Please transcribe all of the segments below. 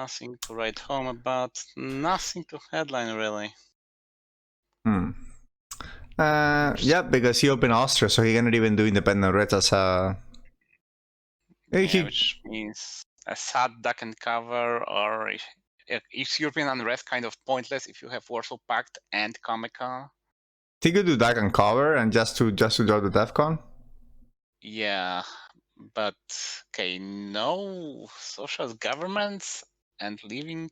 Nothing to write home about. Nothing to headline, really. Yeah, because he opened Austria, so he cannot even do independent red as a. Yeah, which means a sad duck and cover, or if European unrest kind of pointless if you have Warsaw Pact and Comic-Con. He could do duck and cover and just to draw the DEFCON. Yeah, but okay, no socialist governments and leaving.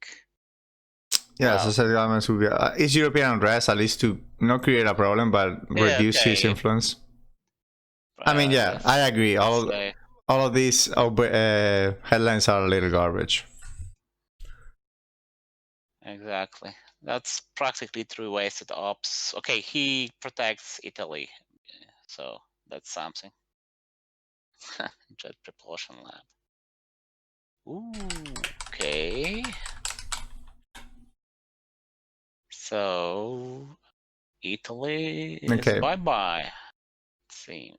Yeah, Well, socialist governments would be. It's European unrest, at least to not create a problem, but reduce his influence. I mean, yeah, I agree. All of these headlines are a little garbage. Exactly. That's practically 3 wasted ops. Okay, he protects Italy, so that's something. Jet propulsion lab. Ooh, okay. So Italy is bye-bye, it seems.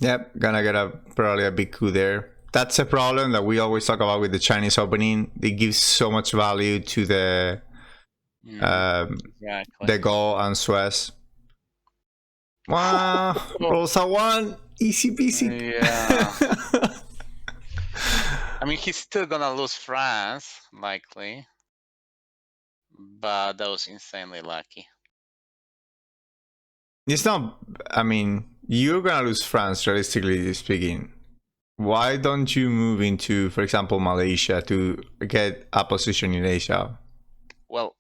Yep, gonna get probably a big coup there. That's a problem that we always talk about with the Chinese opening. It gives so much value to the de Gaulle and Suez. Wow, Rosa won, easy peasy. Yeah. I mean, he's still gonna lose France, likely. But that was insanely lucky. It's not, I mean, you're gonna lose France, realistically speaking. Why don't you move into, for example, Malaysia to get a position in Asia? Well,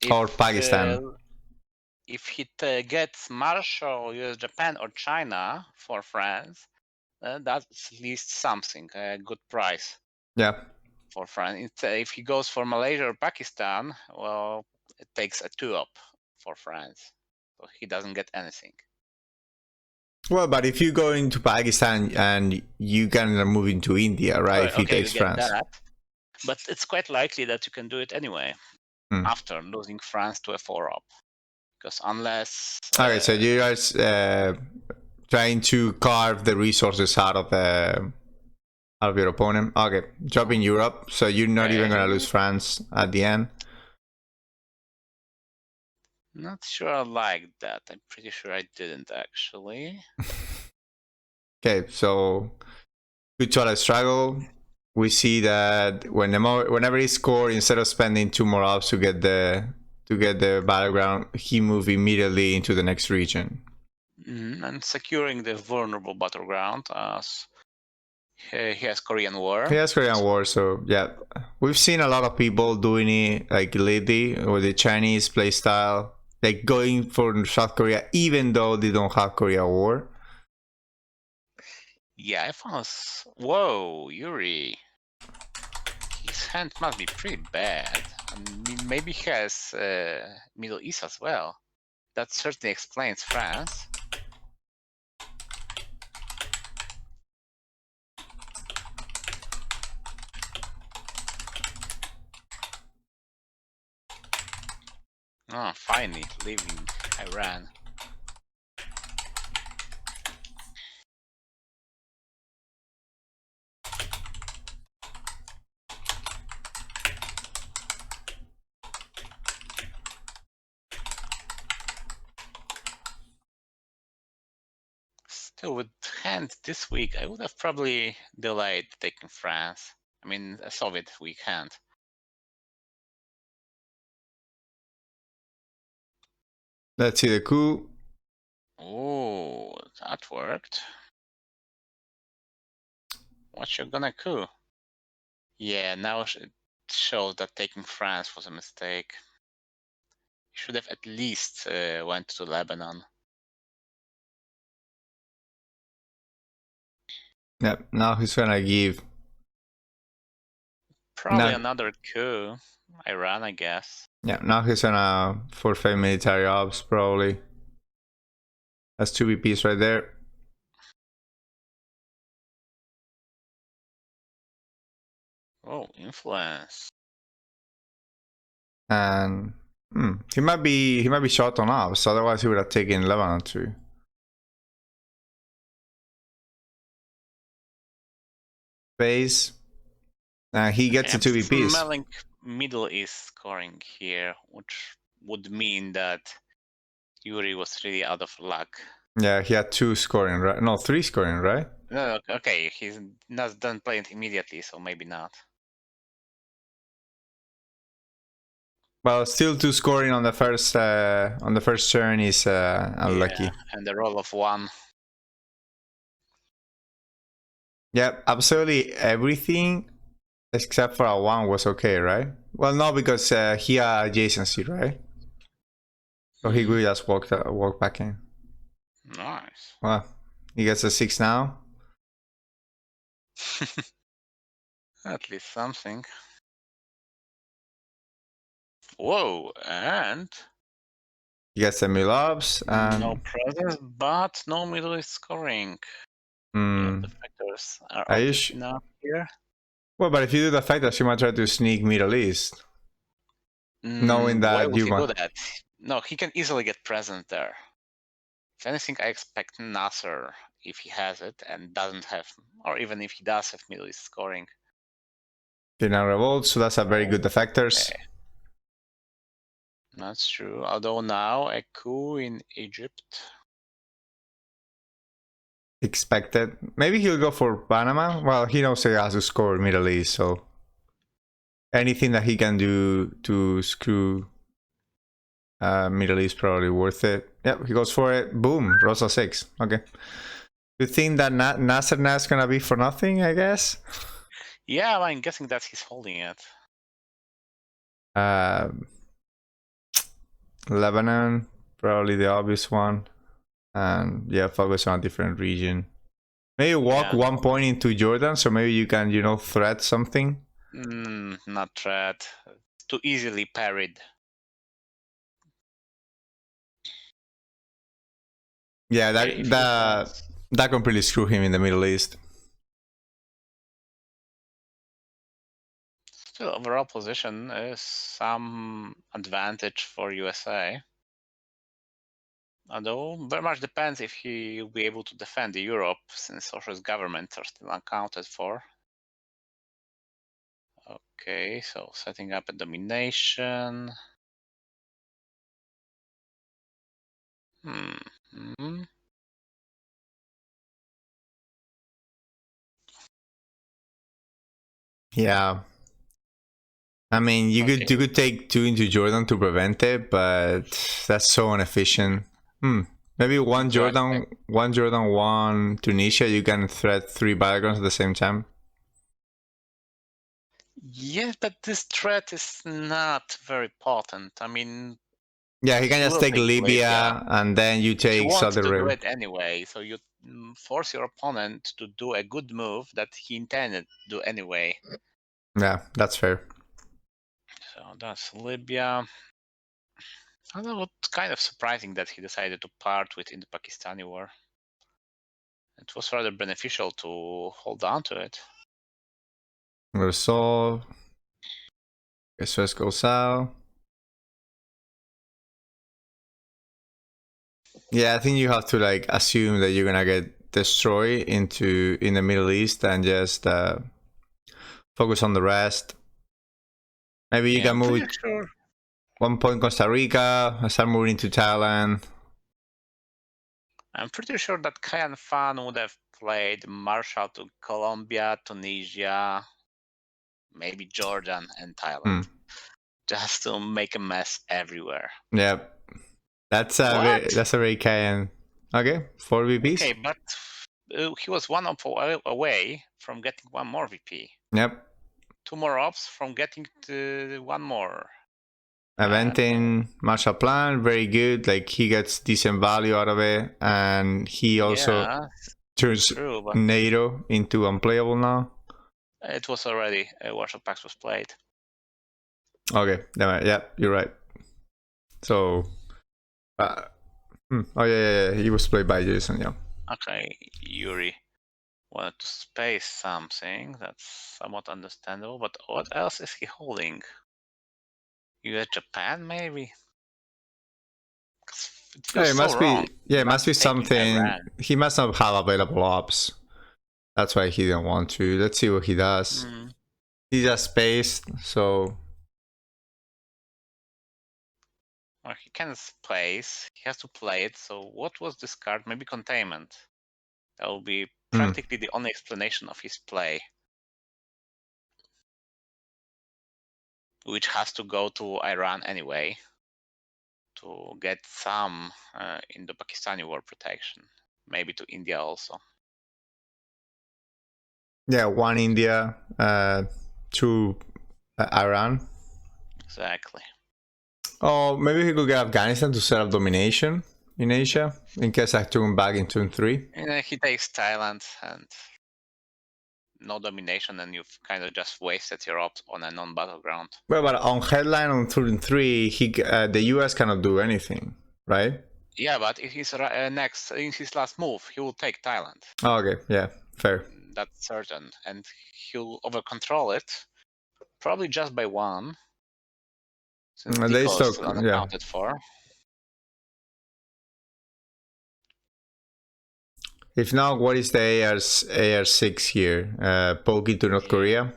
or Pakistan. If he gets Marshall, US, Japan, or China for France, that's at least something, a good price. Yeah. For France. If he goes for Malaysia or Pakistan, well, it takes a 2-up for France. So he doesn't get anything. Well, but if you go into Pakistan and you can move into India, right? If he takes France. That. But it's quite likely that you can do it anyway after losing France to a 4-up. Because unless... Okay, so you guys trying to carve the resources out of your opponent. Okay, dropping Europe, so you're not even gonna lose France at the end. Not sure I like that. I'm pretty sure I didn't actually. Okay, so Kuchola struggle. We see that whenever he scored, instead of spending 2 more ups to get the battleground, he moved immediately into the next region. And securing the vulnerable battleground as he has Korean War. He has Korean War, so yeah. We've seen a lot of people doing it, like lately, with the Chinese playstyle, like going for South Korea, even though they don't have Korean War. Yeah, I found... Whoa, Juri. His hand must be pretty bad. I mean, maybe he has Middle East as well. That certainly explains France. Oh, finally, leaving Iran. Still, with hand this weak, I would have probably delayed taking France. I mean, a Soviet weak hand. Let's see the coup. Oh, that worked. What you gonna coup? Yeah, now it shows that taking France was a mistake. You should have at least went to Lebanon. Yep, now he's gonna give. Probably another coup. Iran, I guess. Yeah, now he's gonna forfeit military ops, probably. That's 2 VPs right there. Oh, influence. And he might be short on ops, otherwise he would have taken Lebanon too. Base. He gets I'm the 2 VPs. smelling Middle East scoring here, which would mean that Juri was really out of luck. Yeah, he had 2 scoring, right? No, 3 scoring, right? No, okay, he's not done playing it immediately, so maybe not. Well, still 2 scoring on the first turn is unlucky. Yeah, and the roll of 1. Yep, absolutely everything except for a 1 was okay, right? Well, no, because he had adjacency, right? So he could just walk back in. Nice. Well, he gets a 6 now. At least something. Whoa, and He gets the Milovs and no presence, but no Middle East scoring. Yeah, the factors are Are you obvious enough here. well, but if you do the factors, you might try to sneak Middle East, knowing Why that would you he do might. that? No, he can easily get present there. If anything, I expect Nasser, if he has it and doesn't have, or even if he does have Middle East scoring. Now revolt, so that's a very good defectors. Okay. That's true. Although now a coup in Egypt. Expected. Maybe he'll go for Panama. Well, he knows he has to score Middle East, so anything that he can do to screw Middle East probably worth it. Yep, he goes for it. Boom, Rosa 6. Okay. You think that Nasser is gonna be for nothing, I guess? Yeah, I'm guessing that he's holding it. Lebanon, probably the obvious one. And yeah, focus on a different region. Maybe walk 1 point into Jordan, so maybe you can, threat something. Not threat. Too easily parried. Yeah, that completely screw him in the Middle East. Still, overall position is some advantage for USA. Although very much depends if he will be able to defend Europe, since socialist governments are still unaccounted for. Okay, so setting up a domination. Yeah. I mean, you could take 2 into Jordan to prevent it, but that's so inefficient. Maybe one Jordan, one Tunisia. You can threat 3 battlegrounds at the same time. Yes, but this threat is not very potent. I mean, yeah, he can just take Libya, and then you take Saudi Arabia. Do it anyway, so you force your opponent to do a good move that he intended to do anyway. Yeah, that's fair. So that's Libya. Although it's kind of surprising that he decided to part with in the Pakistani war. It was rather beneficial to hold on to it. Resolve. Guess first goes out. Yeah, I think you have to assume that you're gonna get destroyed in the Middle East and just focus on the rest. Maybe you can move 1 point Costa Rica, start moving into Thailand. I'm pretty sure that Kayan Fan would have played Marshall to Colombia, Tunisia, maybe Jordan and Thailand, just to make a mess everywhere. Yep, that's a very Kayan. Okay, 4 VPs. Okay, but he was 1 up away from getting 1 more VP. Yep. 2 more ops from getting to 1 more. Eventing Marshall Plan, very good. He gets decent value out of it, and he also turns NATO into unplayable now. It was already Warsaw Pact was played. Okay, yeah, you're right. So, oh yeah, he was played by Jason, yeah. Okay, Juri wanted to space something. That's somewhat understandable, but what else is he holding? US Japan, maybe? It must be. Yeah, it must be something. He must not have available ops. That's why he didn't want to. Let's see what he does. He's just spaced, so Or he can space. He has to play it. So what was this card? Maybe containment. That will be practically the only explanation of his play, which has to go to Iran anyway to get some Indo-Pakistani war protection. Maybe to India also. yeah, one India, two Iran. Exactly. Oh, maybe he could get Afghanistan to set up domination in Asia in case I took him back in turn 3. And he takes Thailand and no domination, and you've kind of just wasted your ops on a non-battleground. Well, but on headline on turn 3, the US cannot do anything, right? Yeah, but in his in his last move, he will take Thailand. Oh, okay, yeah, fair. That's certain, and he'll over-control it, probably just by 1. Since They Deco still, is still unaccounted for. If not, what is the AR6 here? Poking to North Korea?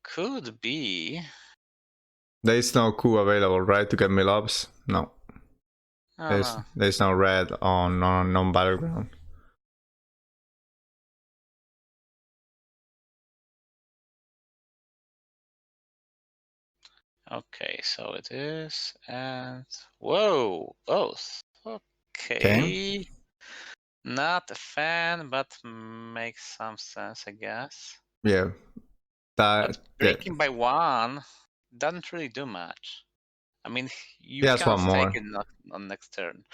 Could be. There is no coup available, right, to get Milops? No. No. There's no red on non-battleground. Okay, so it is, and whoa, both. Okay. Not a fan, but makes some sense, I guess. Yeah. But breaking by 1 doesn't really do much. I mean, you he has can't one more. take it on next turn.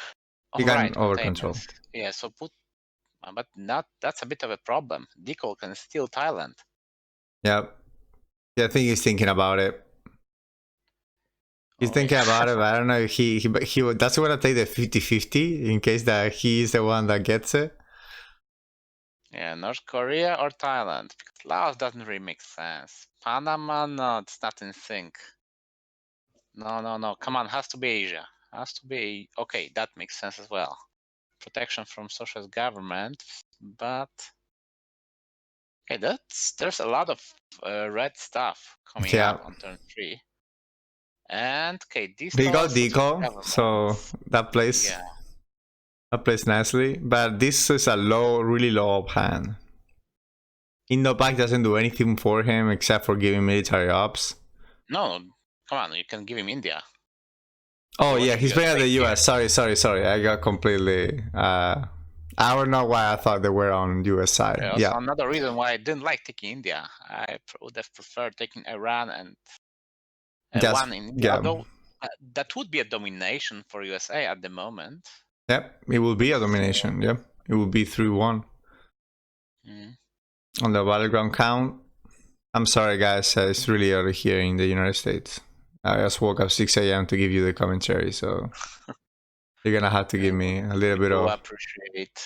He Right, can over control. Yeah, so but that's a bit of a problem. Deco can steal Thailand. Yeah. Yeah, I think he's thinking about it. He's thinking about it, but I don't know if he doesn't want to take the 50-50 in case that he is the one that gets it. Yeah, North Korea or Thailand, because Laos doesn't really make sense. Panama, no, it's not in sync. No, come on, has to be Asia. Has to be, okay, that makes sense as well. Protection from socialist government, but okay, there's a lot of red stuff coming up on turn 3. And okay, they got Deco, so that plays nicely. But this is a really low up hand. Indo-Pak doesn't do anything for him except for giving military ops. No, come on, you can give him India. Oh yeah, he's playing at the US. Sorry. I got completely. I don't know why I thought they were on US side. Yeah. Another reason why I didn't like taking India. I would have preferred taking Iran and one in India. Although that would be a domination for USA at the moment. Yep, it will be a domination. Yep, it will be 3-1 on the battleground count. I'm sorry, guys. It's really early here in the United States. I just woke up 6 a.m. to give you the commentary, so you're gonna have to give me a little bit of. Appreciate.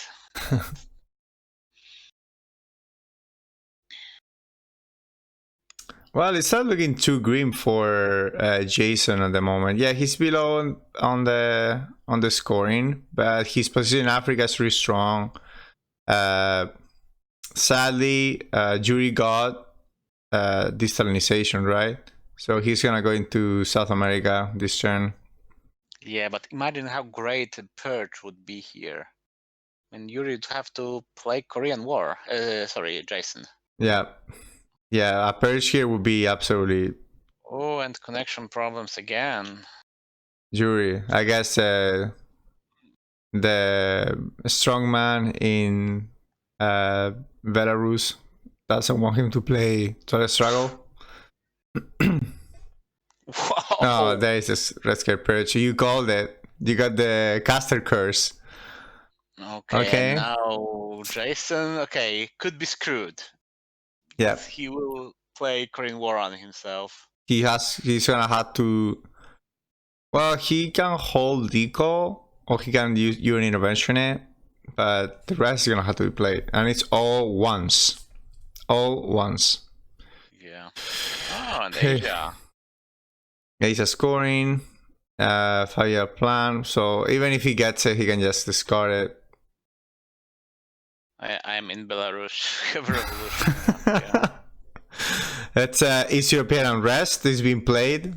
Well, it's not looking too grim for Jason at the moment. Yeah, he's below on the scoring, but his position in Africa is really strong. Sadly, Juri got desalinization, right? So he's gonna go into South America this turn. Yeah, but imagine how great a purge would be here. And Yuri would have to play Korean War. Sorry, Jason. Yeah, a purge here would be absolutely. Oh, and connection problems again. Juri, I guess the strongman in Belarus doesn't want him to play Toilet Struggle. Whoa. Oh, there is this Red Scare Purge. You called it. You got the caster curse. Okay. Now Jason, could be screwed. Yeah. He will play Korean War on himself. He's gonna have to. Well, he can hold Deco, or he can use an intervention it, but the rest is gonna have to be played, and it's all once. Yeah. Oh, and Asia. Asia scoring, 5-year plan. So even if he gets it, he can just discard it. I'm in Belarus. Revolution. Yeah. That's East European unrest is being played.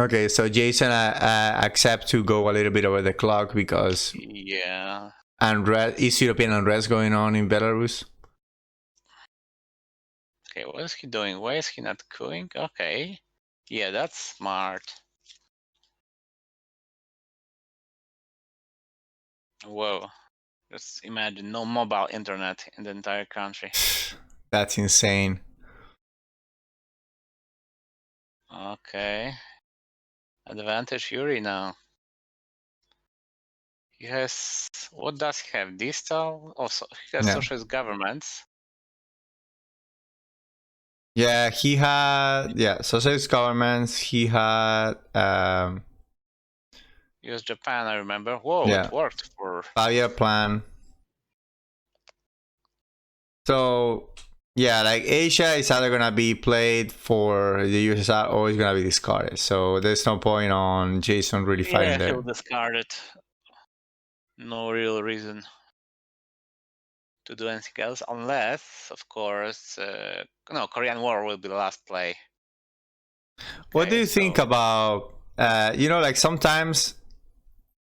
Okay, so Jason accept to go a little bit over the clock because Yeah. East European unrest going on in Belarus. Okay, what is he doing? Why is he not queuing? Okay. Yeah, that's smart. Whoa. Just imagine no mobile internet in the entire country. That's insane. Okay. Advantage Yuri now. He has, what does he have? Distal? Also, he has Yeah. socialist governments. Yeah, he had socialist governments. He had US Japan, I remember. Whoa, yeah, it worked for 5-year plan. So yeah, like Asia is either gonna be played for the USSR or it's gonna be discarded. So there's no point on Jason really fighting he'll there. discard it. No real reason to do anything else, unless, of course, no, Korean War will be the last play. What do Okay, you think about like sometimes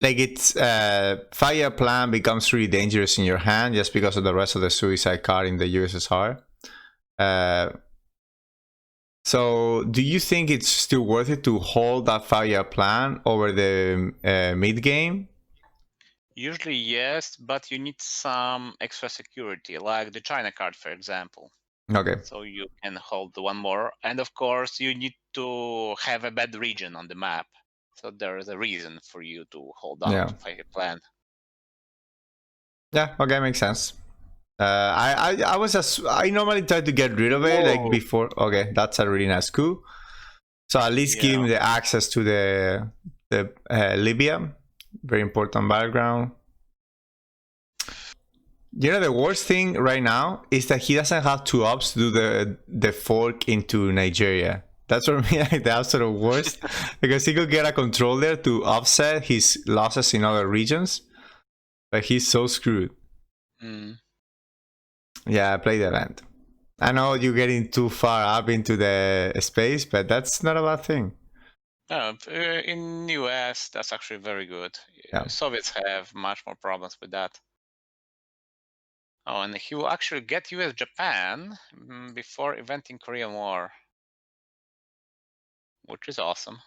like it's 5-year plan becomes really dangerous in your hand just because of the rest of the suicide card in the USSR. So do you think it's still worth it to hold that 5-year plan over the mid game? Usually yes, but you need some extra security, like the China card, for example. Okay. So you can hold one more, and of course you need to have a bad region on the map. So there is a reason for you to hold on to 5-year plan. Yeah. Okay, makes sense. I normally try to get rid of it like before. Okay, that's a really nice coup. So at least give him the access to the Libya, very important battleground. You know, the worst thing right now is that he doesn't have 2 ops to do the fork into Nigeria. That's for me like the absolute worst because he could get a control there to offset his losses in other regions, but he's so screwed. Yeah, play the land. I know you're getting too far up into the space, but that's not a bad thing. No, in US, that's actually very good. Yeah. Soviets have much more problems with that. Oh, and he will actually get US Japan before eventing Korean War, which is awesome.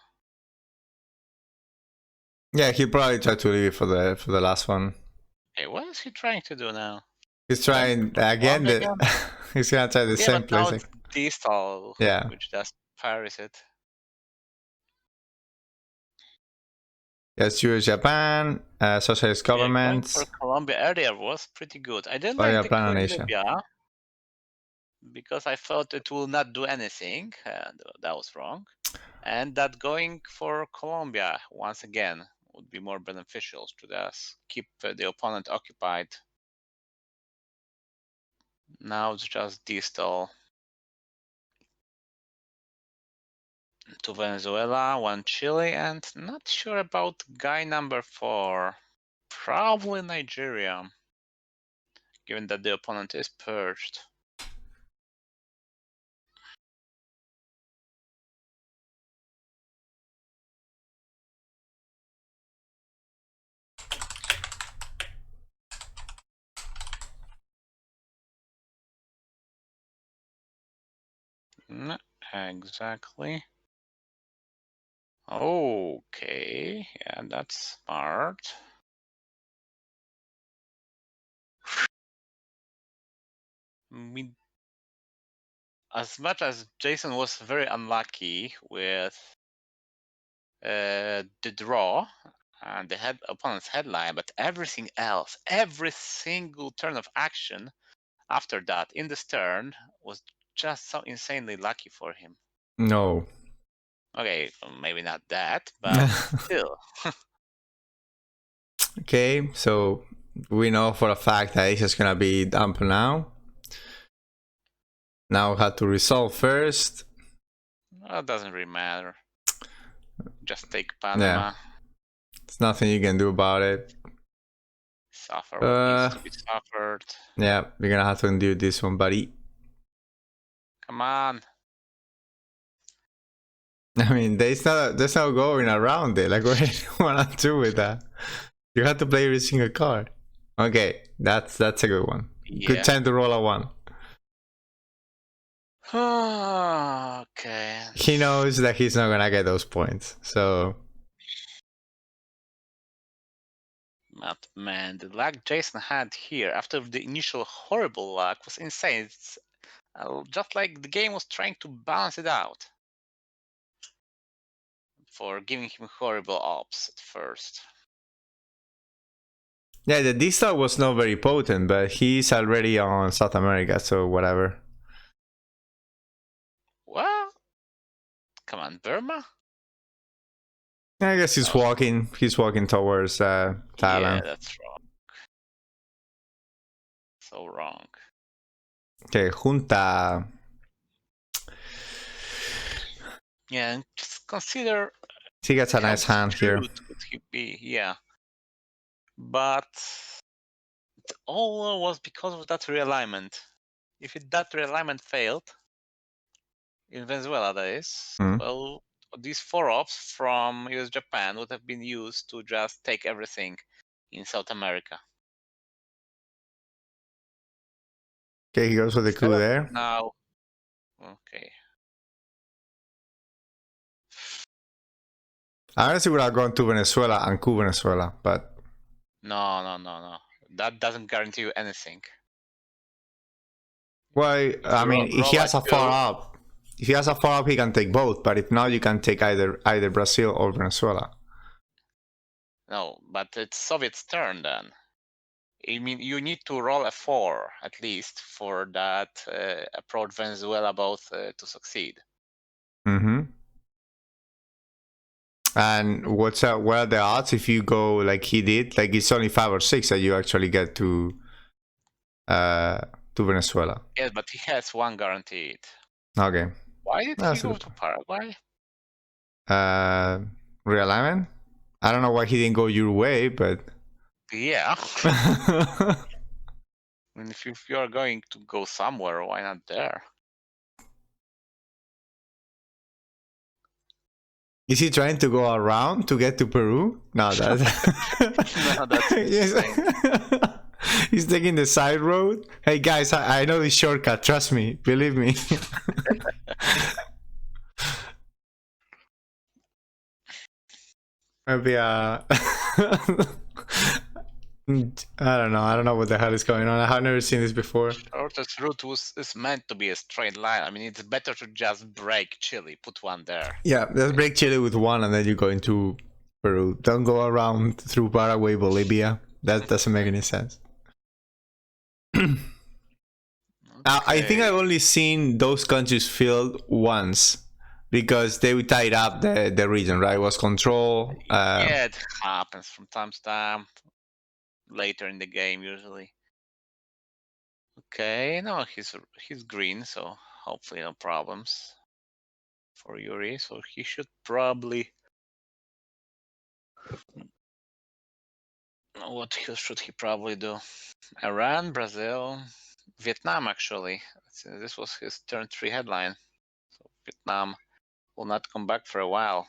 Yeah, he'll probably try to leave it for the last one. Hey, what is he trying to do now? He's trying again. He's gonna try the same but now place. it's distal, which does Paris it. Yes, US Japan, socialist governments. Going for Colombia earlier was pretty good. I didn't like the plan on in Asia. Libya because I thought it will not do anything, and that was wrong. And that going for Colombia once again would be more beneficial to us. Keep the opponent occupied. Now it's just distal to Venezuela, 1 Chile, and not sure about guy number 4. Probably Nigeria, given that the opponent is purged. Exactly. Okay, yeah, that's smart. As much as Jason was very unlucky with the draw and the opponent's headline, but everything else, every single turn of action after that in this turn was just so insanely lucky for him. No. Okay, maybe not that, but still. Okay, so we know for a fact that Asia's gonna be dump now. Now we have to resolve first. Well, it doesn't really matter. Just take Panama. Yeah. There's nothing you can do about it. Suffer what needs to be suffered. Yeah, we're gonna have to endure this one, buddy. Come on. I mean, there's no going around it. Like, what do you want to do with that? You have to play every single card. Okay, that's a good one. Yeah. Good time to roll a 1. Okay. He knows that he's not gonna get those points, so. But man, the luck Jason had here after the initial horrible luck was insane. It's just like the game was trying to balance it out for giving him horrible ops at first. Yeah, the D-Star was not very potent, but he's already on South America, so whatever. Well, come on, Burma? I guess he's walking towards Thailand. Yeah, that's wrong. So wrong. Okay, Junta. Yeah, and just consider He gets a nice hand here. could he be, yeah. But it all was because of that realignment. If that realignment failed, in Venezuela that is, well, these 4 ops from US Japan would have been used to just take everything in South America. Okay, he goes for the coup there. Now, okay. I honestly would have gone to Venezuela and coup Venezuela, but No. That doesn't guarantee you anything. Well, I mean, if he has a 4-up, he can take both. But if not, you can take either Brazil or Venezuela. No, but it's Soviet's turn then. I mean, you need to roll a 4 at least for that approach Venezuela both to succeed. And what are the odds if you go like he did? Like it's only 5 or 6 that you actually get to Venezuela. Yes, but he has 1 guaranteed. Okay. Why did he go to Paraguay? Realignment? I don't know why he didn't go your way, but yeah. I mean, if you are going to go somewhere, why not there? Is he trying to go around to get to Peru? No, that's no, that's insane. He's taking the side road. Hey guys, I know this shortcut. Trust me, believe me. Maybe I don't know what the hell is going on. I've never seen this before. Shortest route is meant to be a straight line. I mean, it's better to just break Chile, put 1 there. Yeah, let's break Chile with 1 and then you go into Peru. Don't go around through Paraguay, Bolivia. That doesn't make any sense. Okay. I think I've only seen those countries filled once because they tied up the region, right? It was control. Yeah, it happens from time to time. Later in the game, usually. Okay, no, he's green, so hopefully no problems for Yuri. So he should probably. What should he probably do? Iran, Brazil, Vietnam. Actually, this was his turn 3 headline. So Vietnam will not come back for a while.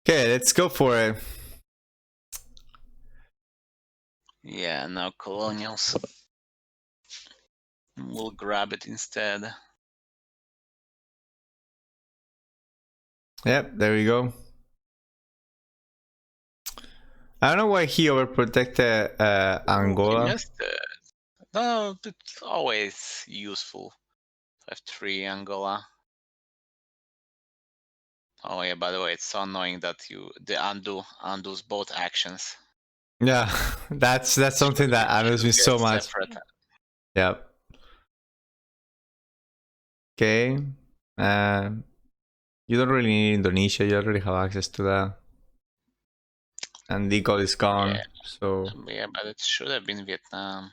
Okay, let's go for it. Yeah, now colonials. We'll grab it instead. Yep, there we go. I don't know why he overprotected Angola. He missed it. No, it's always useful to have 3 Angola. Oh yeah, by the way, it's so annoying that the undoes both actions. Yeah, that's something that annoys me so much. Separate. Yep. Okay. You don't really need Indonesia. You already have access to that. And the goal is gone. Yeah. So Yeah, but it should have been Vietnam.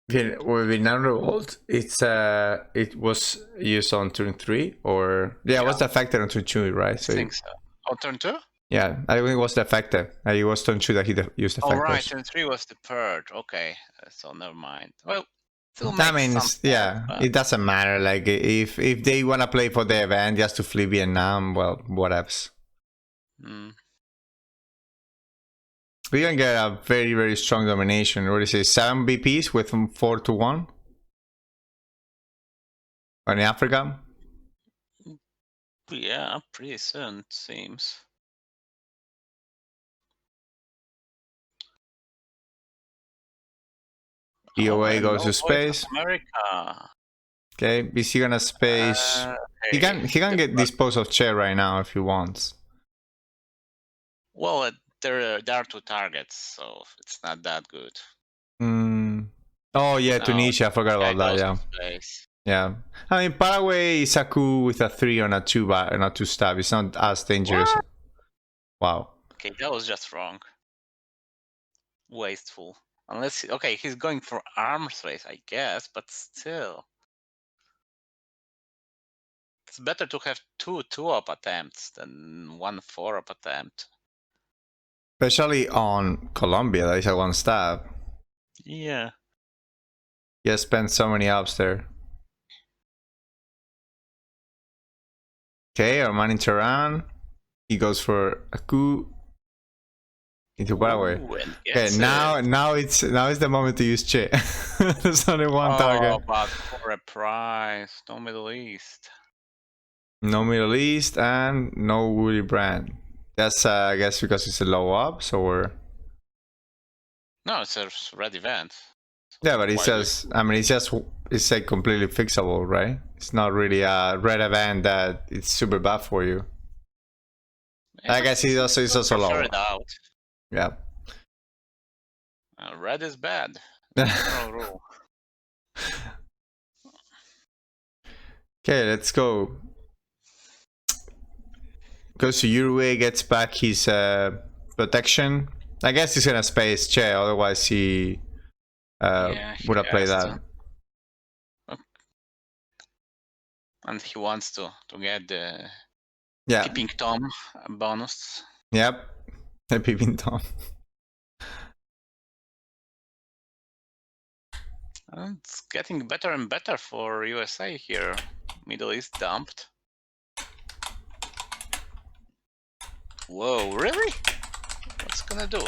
with Vietnam Revolt, it was used on turn 3, or yeah, it was affected on turn 2, right? I think so. Oh, turn 2? Yeah, I think it was the effective. It was turn 2 that he used Oh, right. effectors. Turn 3 was the purge. Okay. So never mind. Well, still That makes some means, sense, yeah, but it doesn't matter. Like if they want to play for the event just to flip Vietnam, well, whatevs. We can get a very, very strong domination. What is it? 7 BPs with 4-1 on Africa. yeah, pretty soon it seems. EOA goes to no voice of space. America. Okay, BC gonna space. He Okay. can get dispose of Che right now if he wants. Well, there are 2 targets, so it's not that good. Oh yeah, No, Tunisia. I forgot guy about that. goes Yeah, to space. yeah. I mean, Paraguay is a coup with a 3 on a 2 on a 2 stab. It's not as dangerous. What? Wow. Okay, that was just wrong. Wasteful. Unless, okay, he's going for arms race, I guess, but still. It's better to have 2 2-up attempts than 1 4-up attempt. Especially on Colombia, that is a 1 stab. Yeah. He has spent so many ups there. Okay, Arman in Tehran. He goes for a coup into Paraguay. Ooh, and Okay, gets now it's the moment to use Che. There's only one target. but for a price, no Middle East. No Middle East and no Woody Brand. That's I guess because it's a low up, so we're No, it's a red event. So yeah, but it why says I mean it's like completely fixable, right? It's not really a red event that it's super bad for you. I guess it's also low. It out. Yeah. Red is bad. General rule. Okay, let's go. Goes to Uruguay, gets back his protection. I guess he's gonna space Che, otherwise he would have played that. And he wants to get the Yeah. Peeping Tom bonus. Yep. The Peeping Tom. And it's getting better and better for USA here. Middle East dumped. Whoa, really? What's gonna do?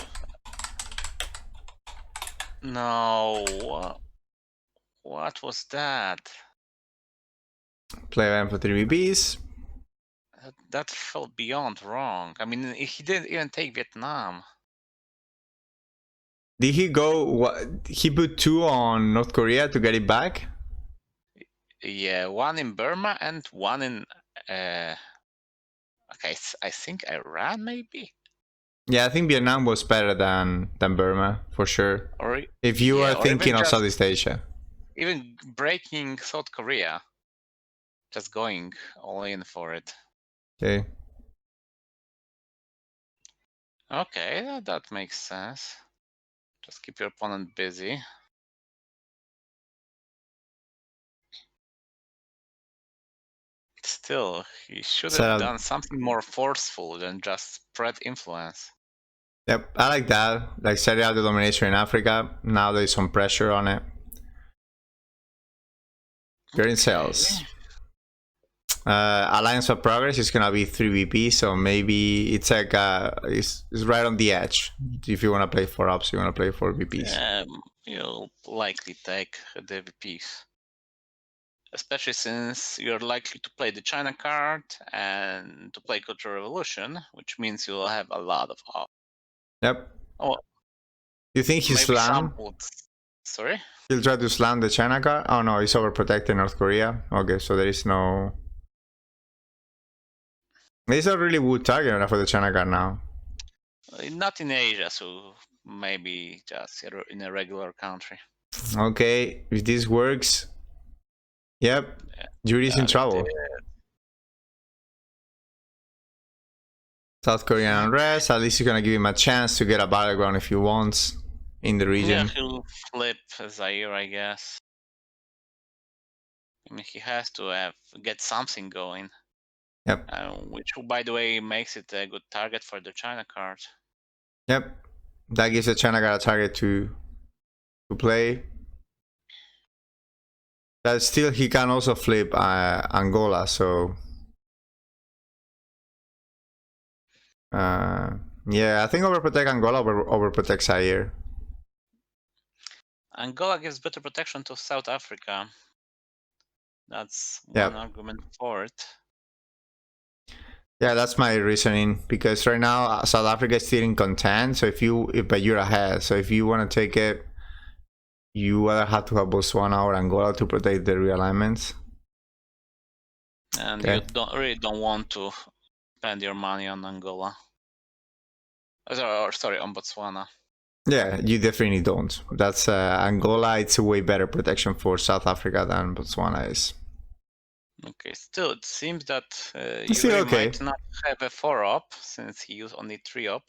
No. What was that? Play event for 3 VBs. That felt beyond wrong. I mean, he didn't even take Vietnam. Did he go? What, he put 2 on North Korea to get it back? Yeah, 1 in Burma and 1 in. Okay, I think Iran maybe. Yeah, I think Vietnam was better than Burma for sure. Or if you are thinking of Southeast Asia, even breaking South Korea, just going all in for it. Okay. Okay, that makes sense. Just keep your opponent busy. Still, he should have done something more forceful than just spread influence. Yep, I like that. Like set out the domination in Africa. Now there's some pressure on it. You're in sales. Alliance for Progress is gonna be 3 VP, so maybe it's like it's right on the edge. If you wanna play 4 ups, you wanna play 4 VPs. You'll likely take the VPs. Especially since you're likely to play the China card and to play Cultural Revolution, which means you'll have a lot of off. Yep. Oh, you think he's slam? Sorry? He'll try to slam the China card? Oh no, he's overprotecting North Korea. Okay, so there is no... It's not really good target for the China card now. Not in Asia, so maybe just in a regular country. Okay, if this works, Yep. Juri's in trouble. South Korean unrest. At least you're gonna give him a chance to get a battleground if he wants in the region. Yeah, he'll flip Zaire, I guess. I mean, he has to get something going. Yep. Which, by the way, makes it a good target for the China card. Yep. That gives the China guy a target to play. But still, he can also flip Angola, so yeah, I think overprotect Angola overprotect Zaire. Angola gives better protection to South Africa. That's one argument for it. Yeah, that's my reasoning, because right now South Africa is still in content. So but you're ahead. So if you want to take it, you either have to have Botswana or Angola to protect the realignments. And you don't want to spend your money on Angola. Or sorry, on Botswana. Yeah, you definitely don't. That's Angola. It's a way better protection for South Africa than Botswana is. Okay, still it seems that Juri might not have a 4-op, since he used only 3-op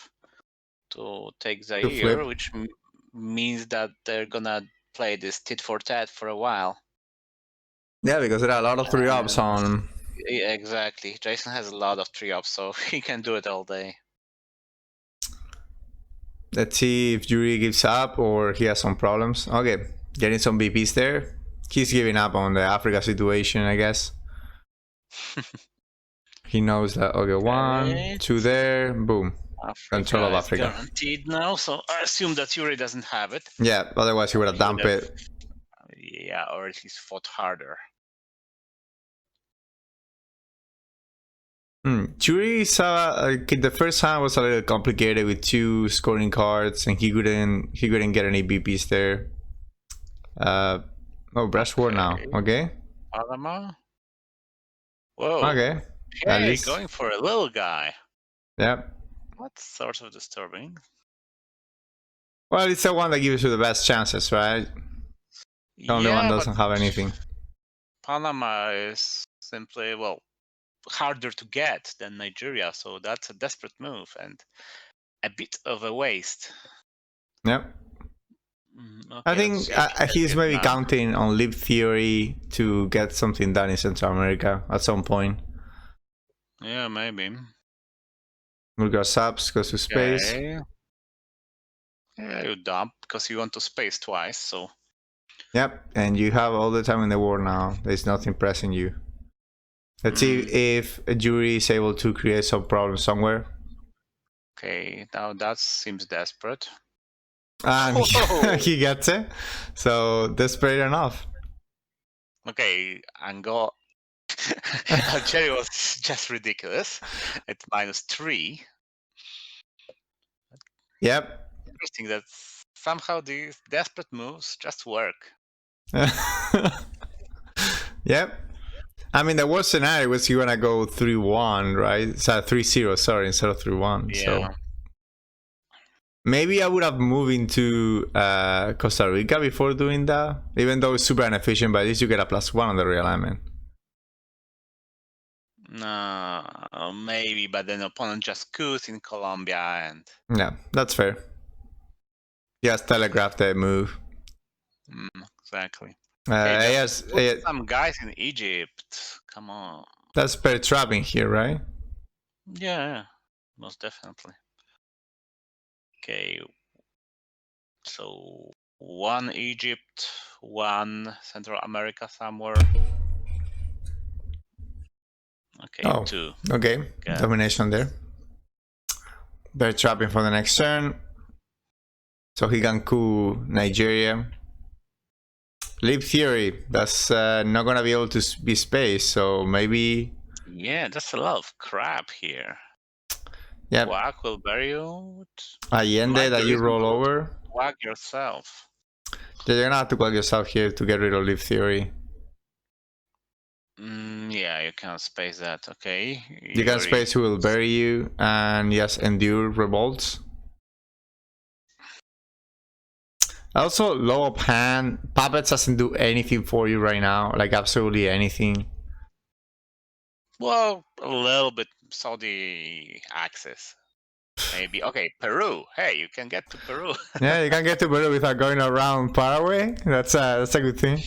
to take Zaire, which means that they're gonna play this tit for tat for a while. Yeah, because there are a lot of 3-ops on. Exactly. Jason has a lot of 3-ops, so he can do it all day. Let's see if Juri gives up or he has some problems. Okay, getting some BPs there. He's giving up on the Africa situation, I guess. He knows that. Okay, 1, 2 there, boom. Control of Africa. Guaranteed now, so I assume that Juri doesn't have it. Yeah, otherwise he would have dumped it. Yeah, or at least fought harder. Juri saw the first time was a little complicated with 2 scoring cards, and he couldn't get any BPs there. Brash War now. Okay. Panama. Whoa. Okay. Hey, at least going for a little guy. Yep. That's sort of disturbing. Well, it's the one that gives you the best chances, right? The only one doesn't have anything. Panama is simply, well, harder to get than Nigeria, so that's a desperate move and a bit of a waste. Yep. Okay, I think he's maybe counting on Leap Theory to get something done in Central America at some point. Yeah, maybe. We'll go subs, goes to space. Okay. Yeah, you dump because you want to space twice, so. Yep, and you have all the time in the world now. There's nothing pressing you. Let's see if a Juri is able to create some problem somewhere. Okay, now that seems desperate. And he gets it. So desperate enough. Okay, Angola. Algeria was just ridiculous. It's -3. Yep. Interesting that somehow these desperate moves just work. Yep. I mean, the worst scenario was you wanna go 3-1, right? So 3-0, sorry, instead of 3-1. Yeah. So maybe I would have moved into Costa Rica before doing that, even though it's super inefficient. But at least you get a +1 on the realignment. No, maybe, but then opponent just coups in Colombia and. Yeah, that's fair. Just telegraph the move. Exactly. Yes, some guys in Egypt. Come on. That's per trapping here, right? Yeah, most definitely. Okay. So 1 Egypt, 1 Central America somewhere. Okay, 2. Okay, domination there. They're trapping for the next turn. So he can coup Nigeria. Leap Theory, that's not gonna be able to be spaced, so maybe. Yeah, that's a lot of crap here. Yeah. Quack will bury you. Allende that you roll over. Quack yourself. You're gonna have to quack yourself here to get rid of Leap Theory. Yeah, you can space that. Okay. You can space who will bury you, and yes, endure revolts. Also, low up hand. Puppets doesn't do anything for you right now. Like, absolutely anything. Well, a little bit Saudi access. Maybe. Okay, Peru. Hey, you can get to Peru. Yeah, you can get to Peru without going around Paraguay. That's a good thing.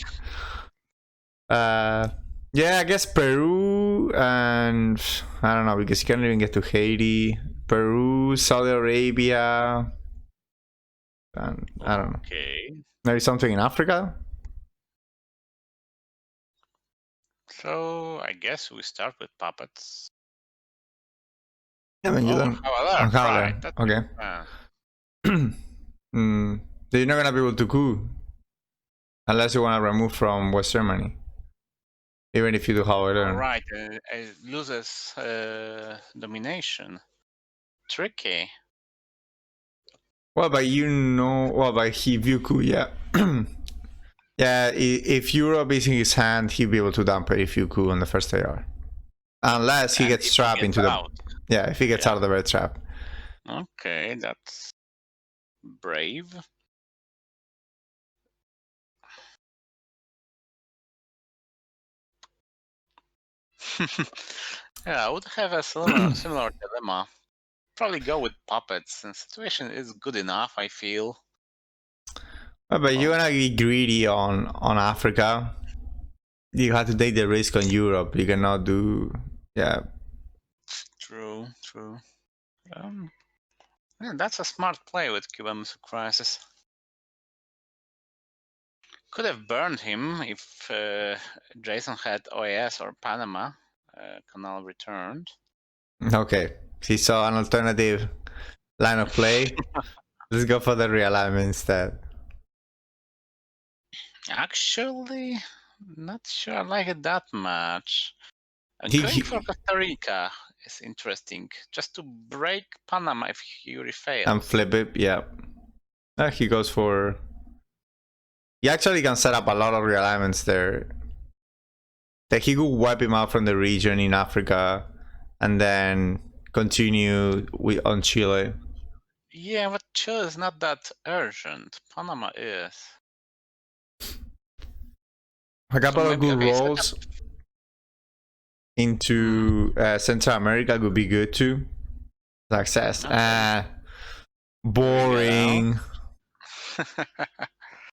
Yeah, I guess Peru and I don't know because you can't even get to Haiti. Peru, Saudi Arabia, and I don't know. Okay. Maybe something in Africa. So I guess we start with puppets. I mean, you Oh, don't. how Right. That's Okay. So you're not gonna be able to coup unless you want to remove from West Germany. Even if you do all however. right. It loses domination. Tricky. Well, but well, but he view coup, yeah. Yeah, if Europe is in his hand, he'll be able to dump it if you coup on the first AR. Unless he And gets if trapped into the... out. Yeah, if he gets out of the red trap. Okay, that's brave. Yeah, I would have a similar dilemma. Probably go with puppets. The situation is good enough, I feel. Well, but you're gonna be greedy on Africa. You have to take the risk on Europe. You cannot do... Yeah. True. Yeah, that's a smart play with Cuban Missile Crisis. Could have burned him if Jason had OAS or Panama Canal returned. Okay. He saw an alternative line of play. Let's go for the realignment instead. Actually, not sure I like it that much. Going for Costa Rica is interesting, just to break Panama if Yuri fails. And flip it, yeah. He goes for... He actually can set up a lot of realignments there. That he could wipe him out from the region in Africa and then continue on Chile. Yeah, but Chile is not that urgent. Panama is. A couple of good rolls into Central America would be good too. Success. Boring.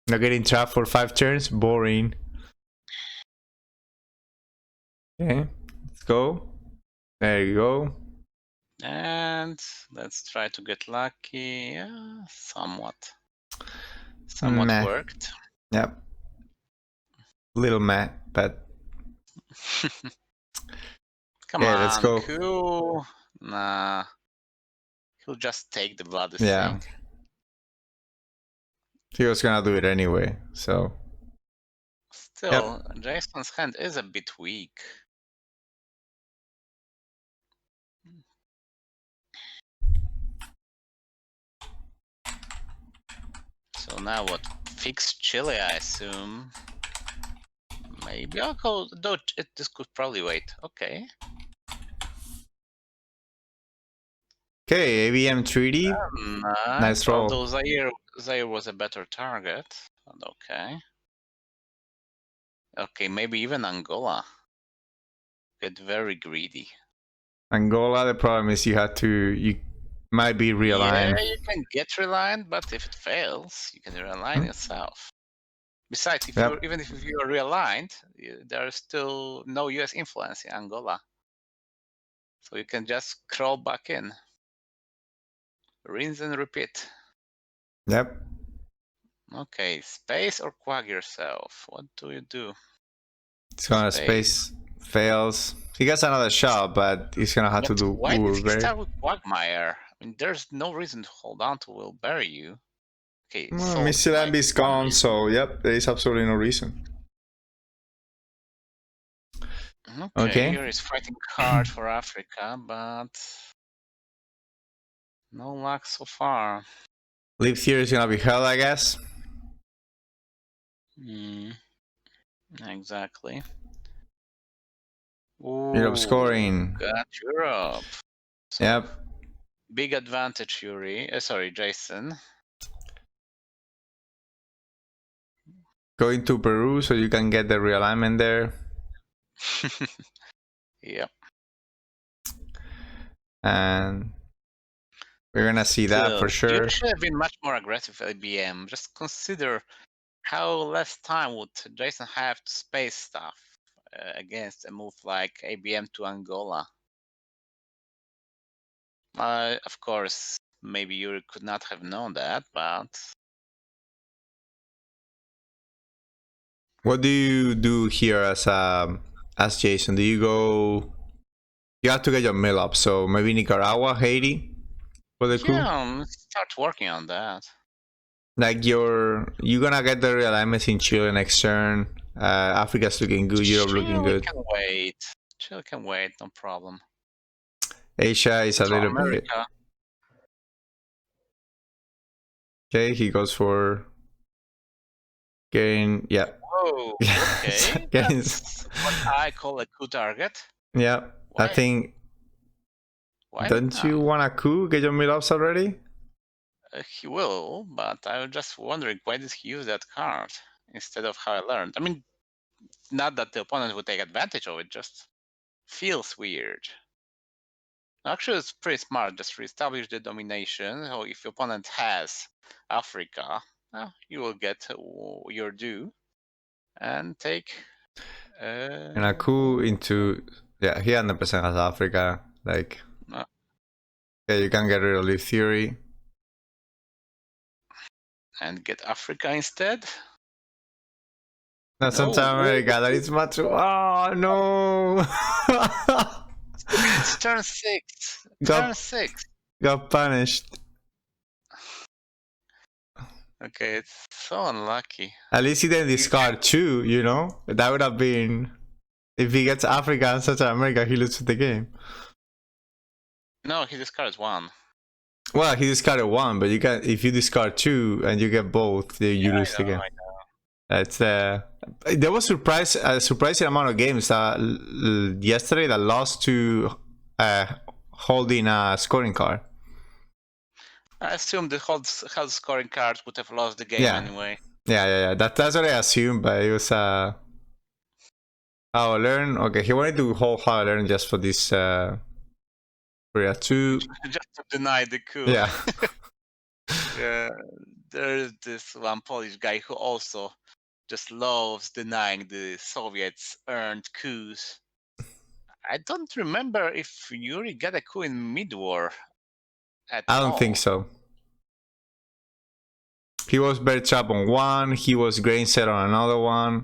Not getting trapped for 5 turns. Boring. Okay, let's go. There you go. And let's try to get lucky. Yeah, somewhat worked. Yep. Little meh, but come on, let's go. Cool. Nah, he'll just take the bloody Yeah. thing. He was gonna do it anyway, so. Still, Jason's hand is a bit weak. So now what? Fix Chile, I assume. Maybe I'll go. Though this could probably wait. Okay. Okay, ABM 3D. Nice roll. Although Zaire was a better target. Okay. Okay, maybe even Angola. Get very greedy. Angola, the problem is you might be realigned. Yeah, you can get realigned, but if it fails, you can realign yourself. Besides, even if you are realigned, there is still no US influence in Angola. So you can just crawl back in. Rinse and repeat. Yep. Okay, space or quag yourself? What do you do? It's gonna space fails. He gets another shot, but he's gonna have to do. Why did he start with Quagmire? I mean, there's no reason to hold on to Will bury you. Okay, Missile Ambi is gone, so yep, there is absolutely no reason. Okay, Yuri is fighting hard for Africa, but no luck so far. Leap theory is gonna be hell, I guess. Exactly. Europe scoring. Got Europe. So yep. Big advantage, Yuri. Sorry, Jason. Going to Peru so you can get the realignment there. Yep. And we're gonna see that for You sure. should have been much more aggressive at IBM. Just consider how less time would Jason have to space stuff against a move like ABM to Angola. Of course, maybe Yuri could not have known that, but What do you do here as Jason? Do you go? You have to get your mill up, so maybe Nicaragua, Haiti for the coup. yeah, let's start working on that. Like you're gonna get the realignments in Chile next turn. Africa's looking good. Europe looking Chile good. can wait. Chile can wait, no problem. Asia is a Central little bit. America. Okay, he goes for getting. Yeah. Whoa, okay. Getting, That's what I call a coup target. yeah. I Why? think. Why Don't you not? want a coup? Get your mill ups already? He will, but I was just wondering why did he use that card instead of how I learned. I mean, not that the opponent would take advantage of it, just feels weird. Actually, it's pretty smart. Just reestablish the domination. So if your opponent has Africa, you will get your due and take. And a coup into. Yeah, he 100% has Africa. Like. Uh, Yeah, you can get rid of Leaf Theory. and get Africa instead. No, Central America, that is much. Oh no! It's turn 6. Turn got 6. got punished. Okay, it's so unlucky. At least he didn't discard 2, you know? That would have been. If he gets Africa and Central America, he loses the game. No, he discards 1. Well, he discarded 1, but you can if you discard 2 and you get both, then you lose the game. I know. That's there was a surprising amount of games that yesterday that lost to holding a scoring card. I assume the whole scoring cards would have lost the game anyway. Yeah. That's what I assumed, but it was how I learn. Okay, he wanted to hold how I learn just for this Korea 2. Just to deny the coup. Yeah. There's this one Polish guy who also just loves denying the Soviets earned coups. I don't remember if Yuri got a coup in mid-war at all. I don't think so. He was Bear Trap on 1, he was Grain Set on another one.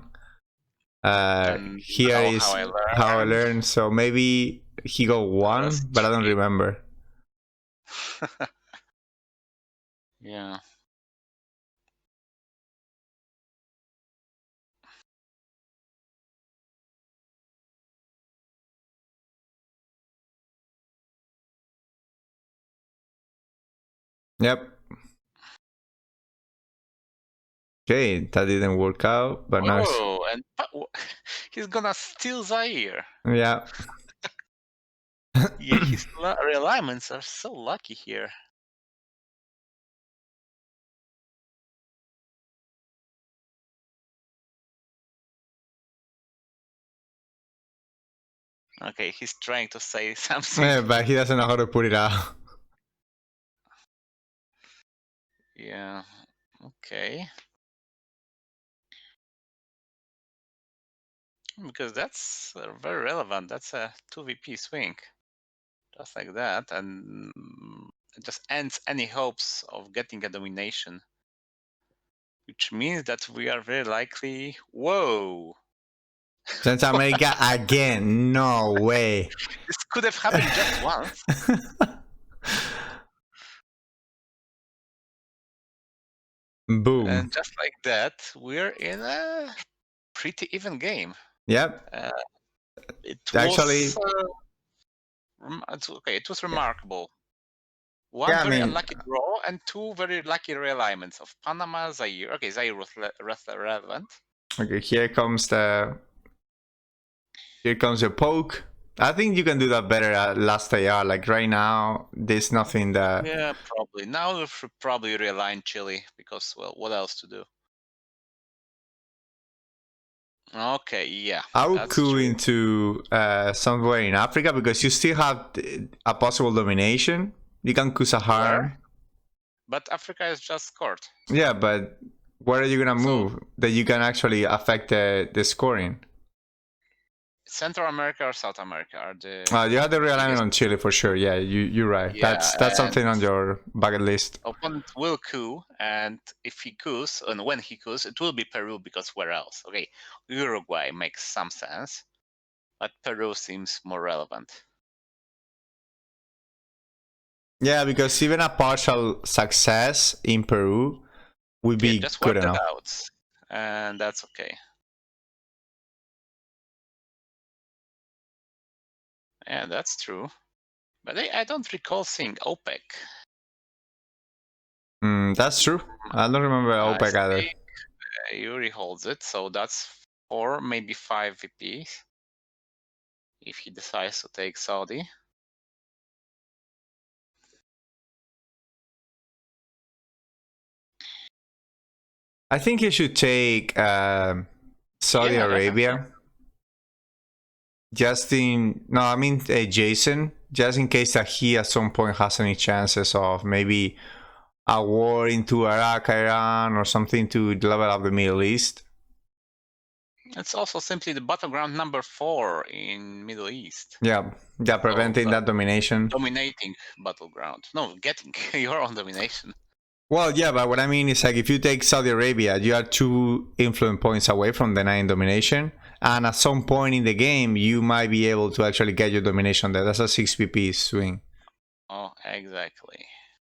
Here is how I learned. So maybe he got 1, but I don't remember. Yeah. Yep. Okay, that didn't work out, but now and he's gonna steal Zaire. Yeah. Yeah, his realignments are so lucky here. Okay, he's trying to say something. Yeah, but he doesn't know how to put it out. Yeah. Okay. Because that's very relevant. That's a 2VP swing. Just like that. And it just ends any hopes of getting a domination. Which means that we are very likely... Whoa! Central America again. No way. This could have happened just once. Boom. And just like that, we're in a pretty even game. Yep. It Actually, was okay. It was remarkable. One very unlucky draw and 2 very lucky realignments of Panama, Zaire. Okay, Zaire was relevant. Okay, here comes the poke. I think you can do that better at last AR. Like right now, there's nothing that. Yeah, probably. Now we should probably realign Chile because, well, what else to do? Okay, yeah. I would that's coup true. into somewhere in Africa because you still have a possible domination. You can coup Sahara. Where? But Africa is just scored. Yeah, but where are you gonna So- move that you can actually affect the scoring? Central America or South America are the You have the realignment biggest. on Chile for sure. Yeah, you're right. Yeah, That's something on your bucket list. opponent will coup, and if he coups, and when he coups, it will be Peru because where else? Okay, Uruguay makes some sense, but Peru seems more relevant. Yeah, because even a partial success in Peru would be Just good work it enough. out, and that's okay. Yeah, that's true. But I don't recall seeing OPEC. That's true. I don't remember I OPEC either. think Yuri holds it, so that's 4, maybe 5 VPs if he decides to take Saudi. I think you should take Saudi Arabia. Jason, just in case that he at some point has any chances of maybe a war into Iraq, Iran, or something to level up the Middle East. It's also simply the battleground number 4 in Middle East. Yeah, preventing that domination. Dominating battleground. No, getting your own domination. Well, yeah, but what I mean is like if you take Saudi Arabia, you are 2 influence points away from denying domination, and at some point in the game, you might be able to actually get your domination there. That's a 6 PP swing. Oh, exactly.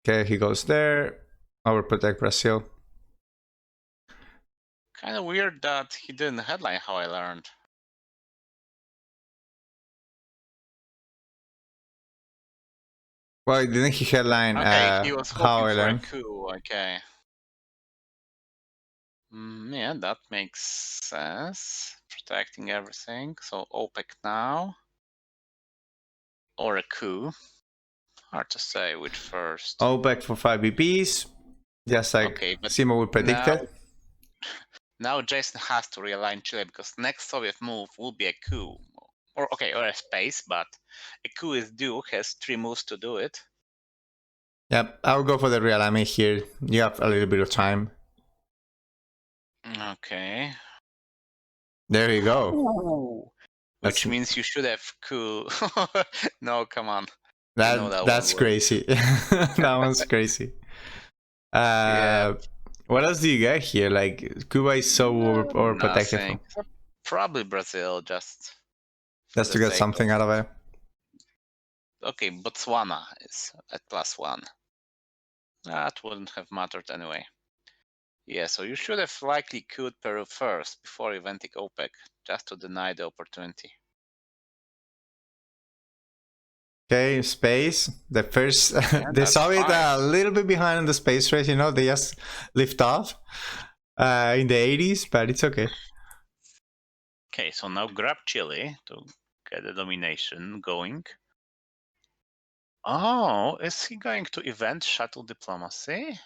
Okay, he goes there. Overprotect Brazil. Kind of weird that he didn't headline how I learned. Well, didn't he headline Okay, he was how hoping I for a learned? coup. Okay. Yeah, that makes sense. Protecting everything. So OPEC now. Or a coup. Hard to say which first. OPEC for 5 BPs, just like Okay, but Ziemowit predicted. Now Jason has to realign Chile because next Soviet move will be a coup. Or a space, but a coup is due, has 3 moves to do it. Yep, I'll go for the realignment here. You have a little bit of time. Okay. There you go. Ooh. Which means you should have coup. No, come on. That's crazy. That one's crazy. Yeah. What else do you get here? Like Cuba is so overprotected. Probably Brazil, just to get something out of it. Okay, Botswana is at +1. That wouldn't have mattered anyway. Yeah, so you should have likely queued Peru first before eventing OPEC, just to deny the opportunity. Okay, space. The first, the Soviet a little bit behind in the space race. You know, they just lift off in the 80s, but it's okay. Okay, so now grab Chile to get the domination going. Oh, is he going to event shuttle diplomacy?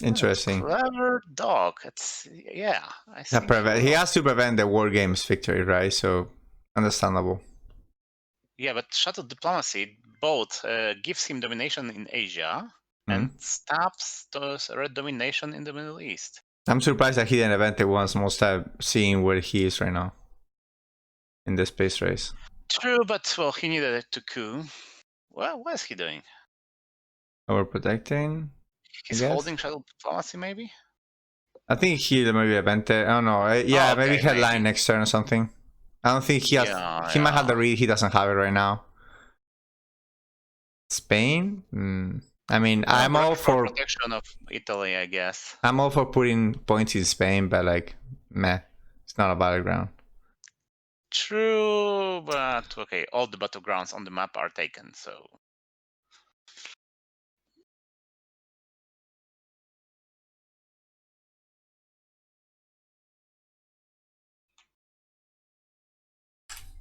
Interesting. Clever dog. I think he has to prevent the war games victory, right? So understandable. Yeah, but shuttle diplomacy both gives him domination in Asia and stops the red domination in the Middle East. I'm surprised that he didn't event it once, most have seeing where he is right now in the space race. True, but well, he needed it to coup. Well, what is he doing? Overprotecting. He's holding shuttle diplomacy, maybe. I think he maybe evented. I don't know. Yeah, maybe headline next turn or something. I don't think he has. He might have the read. He doesn't have it right now. Spain. I mean, I'm all for protection of Italy, I guess. I'm all for putting points in Spain, but like, meh, it's not a battleground. True, but okay, all the battlegrounds on the map are taken, so.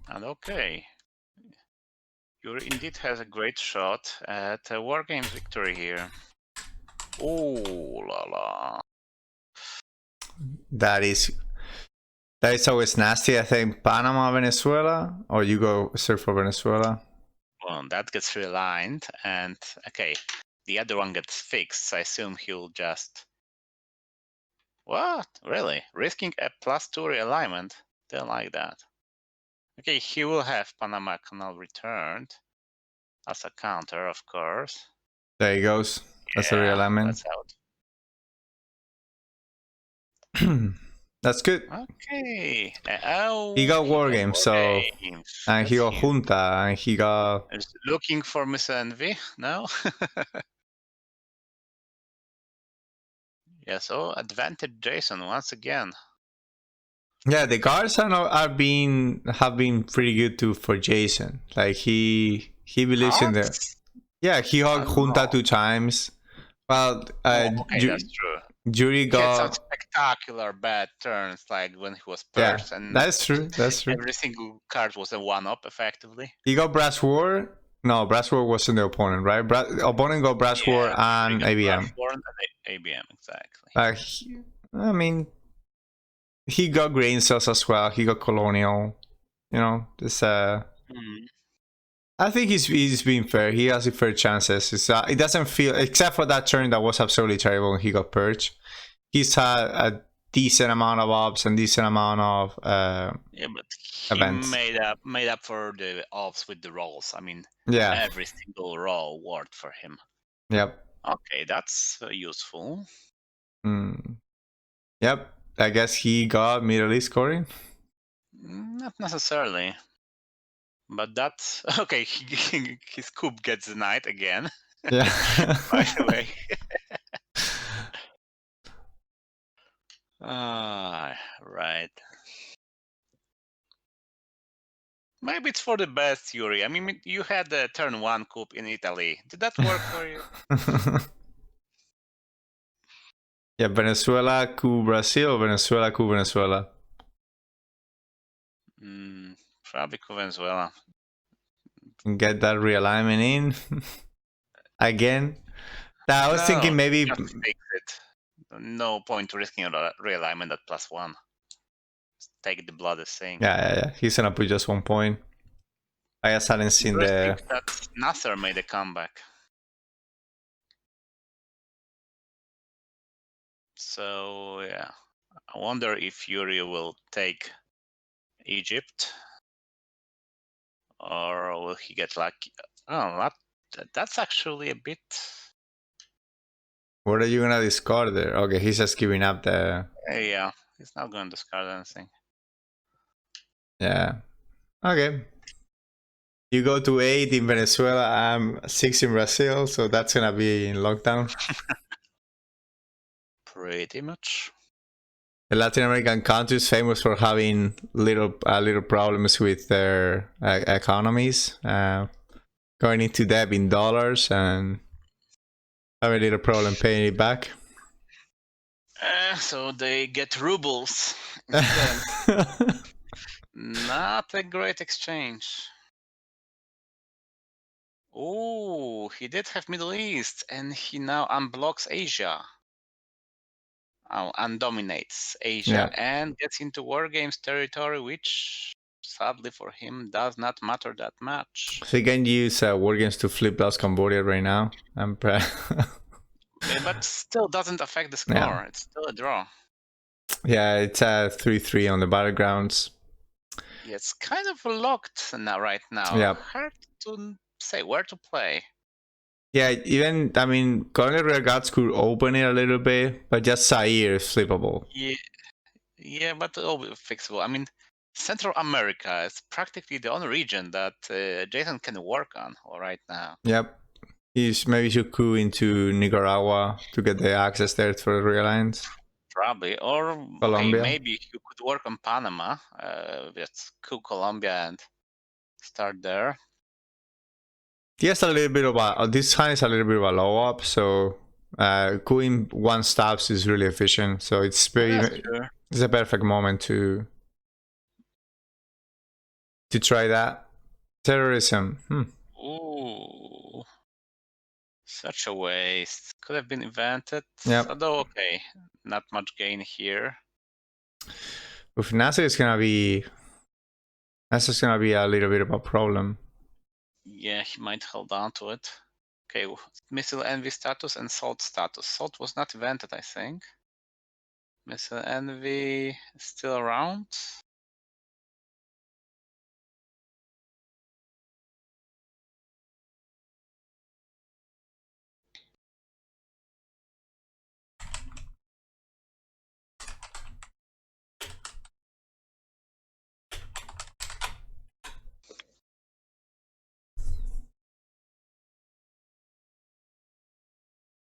And okay, Yuri indeed has a great shot at a War Games victory here. Oh la la. that is always nasty. I think Panama, Venezuela, or you go search for Venezuela. Well, that gets realigned, and okay, the other one gets fixed. I assume he'll just. What? Really? Risking a +2 realignment? Don't like that. Okay, he will have Panama Canal returned as a counter, of course. There he goes. That's a realignment. That's out. That's good. Okay. He got war games, so games. and he That's got huge. junta, and he got. Is looking for Miss Envy? No. Yes. Oh, advantage Jason once again. Yeah, the guards have been pretty good too for Jason. Like he believes in the. Cards? Yeah, he hugged junta No. 2 times. Well, Okay, that's true. Juri He had some got. spectacular bad turns, like when he was Yeah, purged, and that's true. That's true. every single card was a one-up, effectively. He got Brass War. No, Brass War wasn't the opponent, right? Opponent got Brass War and ABM. And ABM, exactly. I mean, he got grain cells as well. He got colonial. You know, this. I think he's being fair. He has fair chances. It doesn't feel, except for that turn that was absolutely terrible when he got purged. He's had a decent amount of ops and decent amount of yeah, but he events. made up for the ops with the rolls. I mean, Yeah, every single roll worked for him. Yep. Okay, that's useful. Yep. I guess he got Middle East scoring. Not necessarily. But that's okay. His coup gets denied again. Yeah. By the way. Right. Maybe it's for the best, Yuri. I mean, you had the turn 1 coup in Italy. Did that work for you? Yeah, Venezuela coup Brazil, Venezuela coup Venezuela. Probably coup Venezuela. And get that realignment in again. I was thinking maybe just fix it. No point risking a realignment at +1. Just take the bloody thing. Yeah. He's gonna put just 1 point. I just hadn't seen the. That Nasser made a comeback. So yeah, I wonder if Yuri will take Egypt, or will he get lucky? Oh, that's actually a bit. What are you gonna discard there? Okay, he's just giving up the. Yeah, he's not going to discard anything. Yeah. Okay. You go to 8 in Venezuela, I'm 6 in Brazil, so that's gonna be in lockdown. Pretty much. The Latin American countries famous for having little problems with their economies, going into debt in dollars and having a little problem paying it back. So they get rubles instead. Not a great exchange. Oh, he did have Middle East, and he now unblocks Asia. And dominates Asia, and gets into war games territory, which sadly for him does not matter that much. So he can use war games to flip lost Cambodia right now. But still doesn't affect the score. Yeah. It's still a draw. Yeah, it's a 3-3 on the battlegrounds. Yeah, it's kind of locked right now. Yeah. Hard to say where to play. Yeah, even, I mean, Colonial Rear Guards could open it a little bit, but just Zaire is flippable. Yeah, but it'll be fixable. I mean, Central America is practically the only region that Jason can work on right now. Yep. Maybe should coup into Nicaragua to get the access there for the realigns. Probably. Or Colombia. Okay, maybe you could work on Panama. Just coup Colombia and start there. He has a little bit of this hand is a little bit of a low up, so coupping 1 stabs is really efficient. So it's it's a perfect moment to try that. Terrorism. Ooh. Such a waste. Could have been invented. Yep. Although okay, not much gain here. With NASA, it's gonna be a little bit of a problem. Yeah, he might hold on to it. Okay, missile envy status and salt status. Salt was not invented, I think. Missile envy is still around.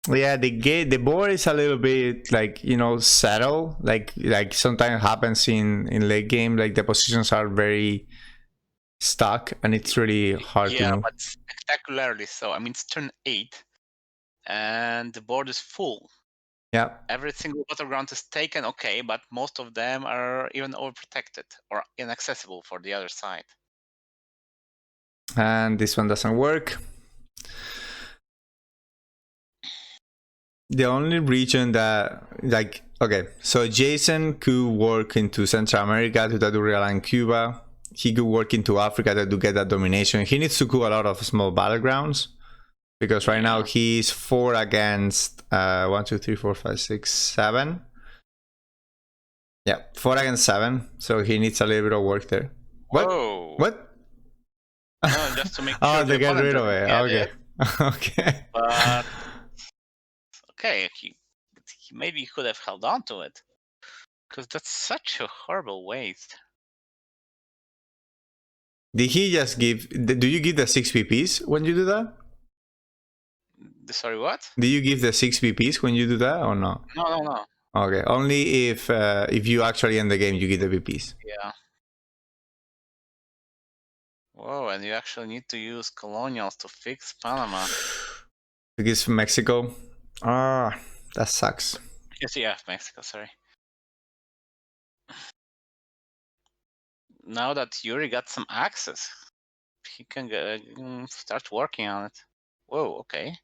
Yeah, the board is a little bit like, you know, settle. Like sometimes happens in late game. Like the positions are very stuck, and it's really hard to Yeah, move. but spectacularly so. I mean, it's turn 8, and the board is full. Yeah. Every single battleground is taken, okay, but most of them are even overprotected or inaccessible for the other side. And this one doesn't work. The only region that, like, okay, so Jason could work into Central America to realign Cuba. He could work into Africa to get that domination. He needs to do a lot of small battlegrounds because right now he's 4 against 1, 2, 3, 4, 5, 6, 7. Yeah, 4 against 7. So he needs a little bit of work there. Whoa. What? No, just to make oh, sure to get rid of doesn't it. get Okay. it. Okay. But okay, he maybe could have held on to it, because that's such a horrible waste. Did he just give? Do you give the 6 PPs when you do that? Sorry, what? Do you give the 6 PPs when you do that or no? No. Okay, only if you actually end the game, you give the PPs. Yeah. Whoa, and you actually need to use colonials to fix Panama. Because Mexico, that sucks. Yes, yeah, Mexico, sorry. Now that Yuri got some access, he can start working on it. Whoa, okay.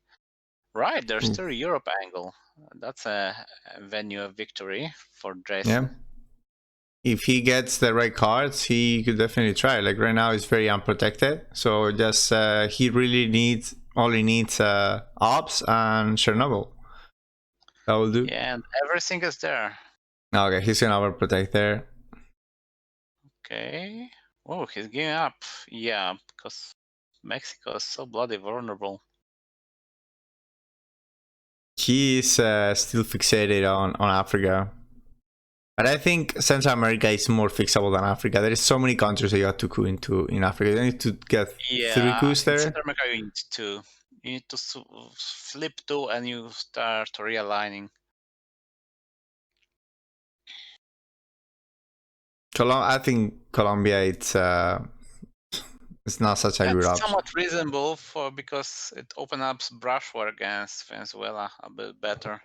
Right, there's still a Europe angle. That's a venue of victory for Jason. Yeah. If he gets the right cards, he could definitely try. Like right now, it's very unprotected, so just he really only needs ops and Chernobyl. That will do. Yeah, and everything is there. Okay, he's gonna overprotect there. Okay. Whoa, he's giving up. Yeah, because Mexico is so bloody vulnerable. He's still fixated on Africa. But I think Central America is more fixable than Africa. There is so many countries that you have to coup into in Africa. You need to get 3 coups In there. Central America, you need to. You need to flip 2 and you start realigning. I think Colombia, it's not such a good option. Somewhat reasonable because it opens up brush war against Venezuela a bit better.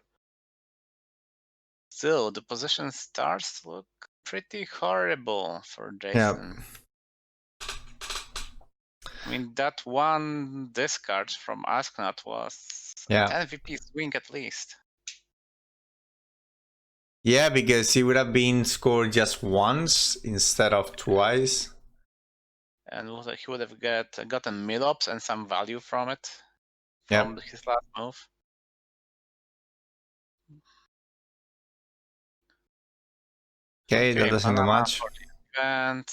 Still, the position starts to look pretty horrible for Jason. Yeah. I mean, that one discard from Asknot was 10 VP swing at least. Yeah, because he would have been scored just once instead of twice. And he would have gotten mid-ops and some value from it, from his last move. Okay, that doesn't do much. And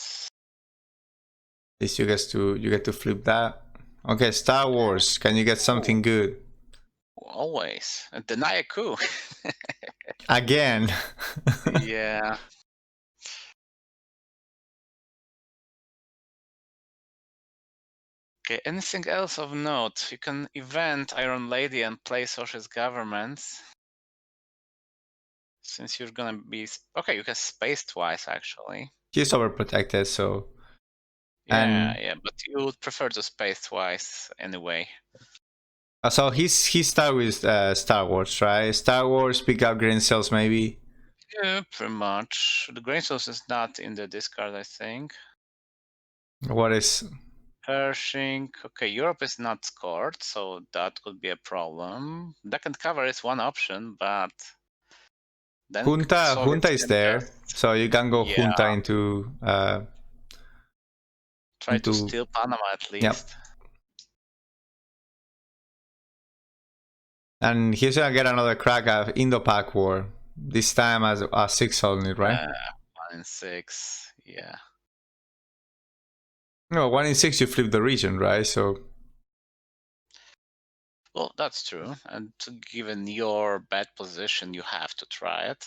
At least you get to flip that. Okay, Star Wars. Can you get something good? Always. Deny a coup. Again. Yeah. Okay, anything else of note? You can event Iron Lady and play socialist governments. Since you're gonna be... Okay, you can space twice, actually. He's overprotected, so... Yeah, but you would prefer to space twice anyway. So he start with Star Wars, right? Star Wars, pick up grain cells, maybe? Yeah, pretty much. The grain cells is not in the discard, I think. What is... Pershing. Okay, Europe is not scored, so that could be a problem. Deck and cover is one option, but Then Junta is can there, just so you can go Yeah. Junta into try to into steal Panama at Yep. least. And he's gonna get another crack at Indo-Pak War. This time as a 6 only, right? 1 in 6. Yeah. No, 1 in 6 you flip the region, right? So Well, that's true. And given your bad position, you have to try it.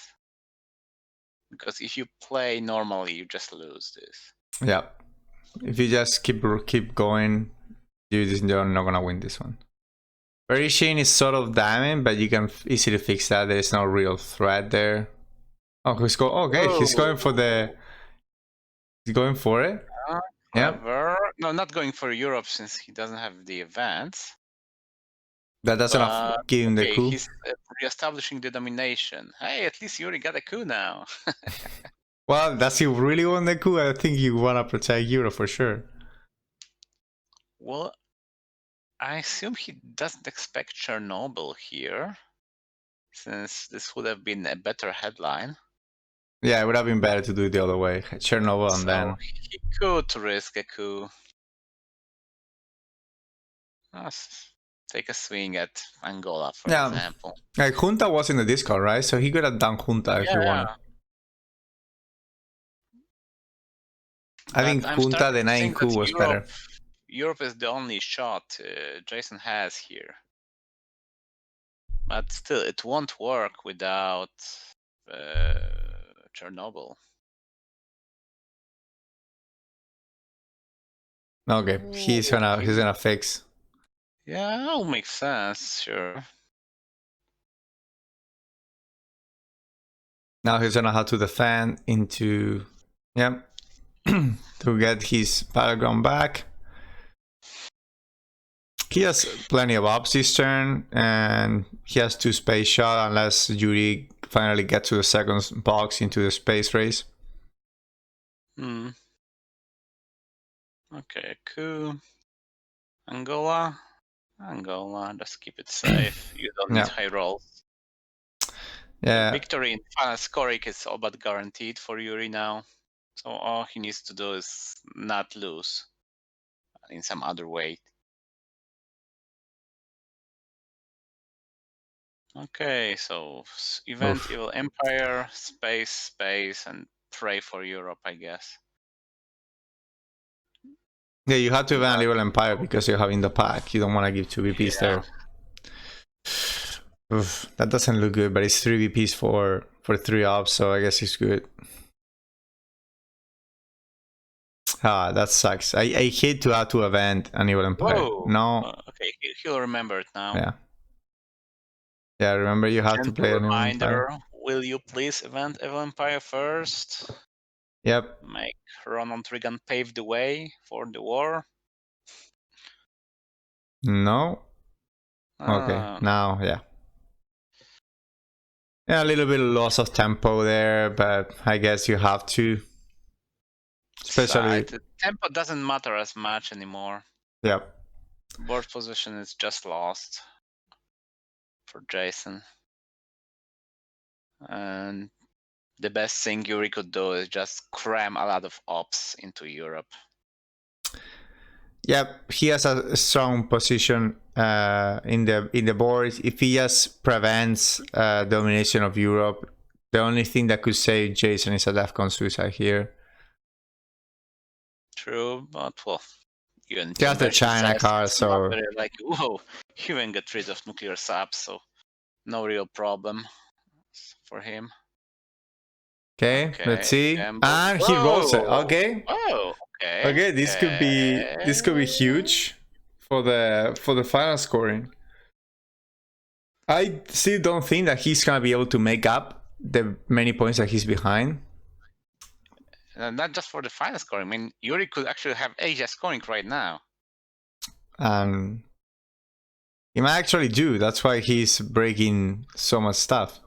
Because if you play normally, you just lose this. yeah, if you just keep going, you're not gonna win this one. Perishing is sort of damning, but you can easily fix that. There's no real threat there. Oh, he's going. Okay, he's going for the. He's going for it. Clever. No, not going for Europe since he doesn't have the events. That doesn't give him the coup. He's reestablishing the domination. Hey, at least Yuri got a coup now. Well, does he really want the coup? I think you want to protect Europe for sure. Well, I assume he doesn't expect Chernobyl here, since this would have been a better headline. Yeah, it would have been better to do it the other way. Chernobyl and then... he could risk a coup. Take a swing at Angola, for example. Like, Junta was in the Discord, right? So he could have done Junta if he wanted. I think Junta denying coup was better. Europe is the only shot Jason has here. But still, it won't work without Chernobyl. Okay, he's gonna fix. Yeah, that'll make sense, sure. Now he's gonna have to defend into, to get his battleground back. He has plenty of ops this turn, and he has 2 space shot unless Juri finally gets to the second box into the space race. Okay, coup. Angola, just keep it safe. You don't need high rolls. Yeah. Victory in final scoring is all but guaranteed for Yuri now. So all he needs to do is not lose in some other way. Okay, so event Evil Empire, space, and pray for Europe, I guess. Yeah, you have to event Evil Empire because you're having the pack. You don't want to give 2 VPs there. Oof, that doesn't look good, but it's 3 VPs for 3 ops, so I guess it's good. Ah, that sucks. I hate to have to event an Evil Empire. Whoa. No. Okay, he'll remember it now. Yeah. Yeah, remember you have to play an Evil Empire. Will you please event Evil Empire first? Yep. Make Ronald Reagan pave the way for the war? No. Okay, now, yeah. Yeah, a little bit of loss of tempo there, but I guess you have to. Especially... The tempo doesn't matter as much anymore. Yep. Board position is just lost for Jason. And the best thing Yuri could do is just cram a lot of ops into Europe. Yep, he has a strong position in the board. If he just prevents domination of Europe, the only thing that could save Jason is a DEFCON suicide here. True, but well, just the China card, so like, whoa, you can get rid of nuclear subs, so no real problem for him. Okay, let's see. And he rolls it. Okay. Oh, okay. Okay, this could be huge for the final scoring. I still don't think that he's gonna be able to make up the many points that he's behind. Not just for the final scoring. I mean, Yuri could actually have Asia scoring right now. He might actually do. That's why he's breaking so much stuff.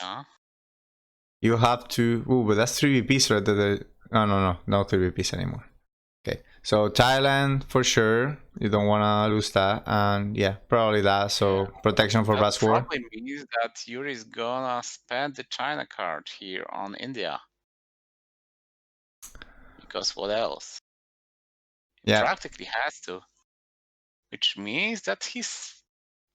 Yeah. You have to... Ooh, but that's 3 VPs right there. No 3 VPs anymore. Okay, so Thailand for sure. You don't want to lose that, and yeah, probably that. So protection for That Brass War. probably means that Yuri is gonna spend the China card here on India. Because what else? He Yeah, practically has to. Which means that he's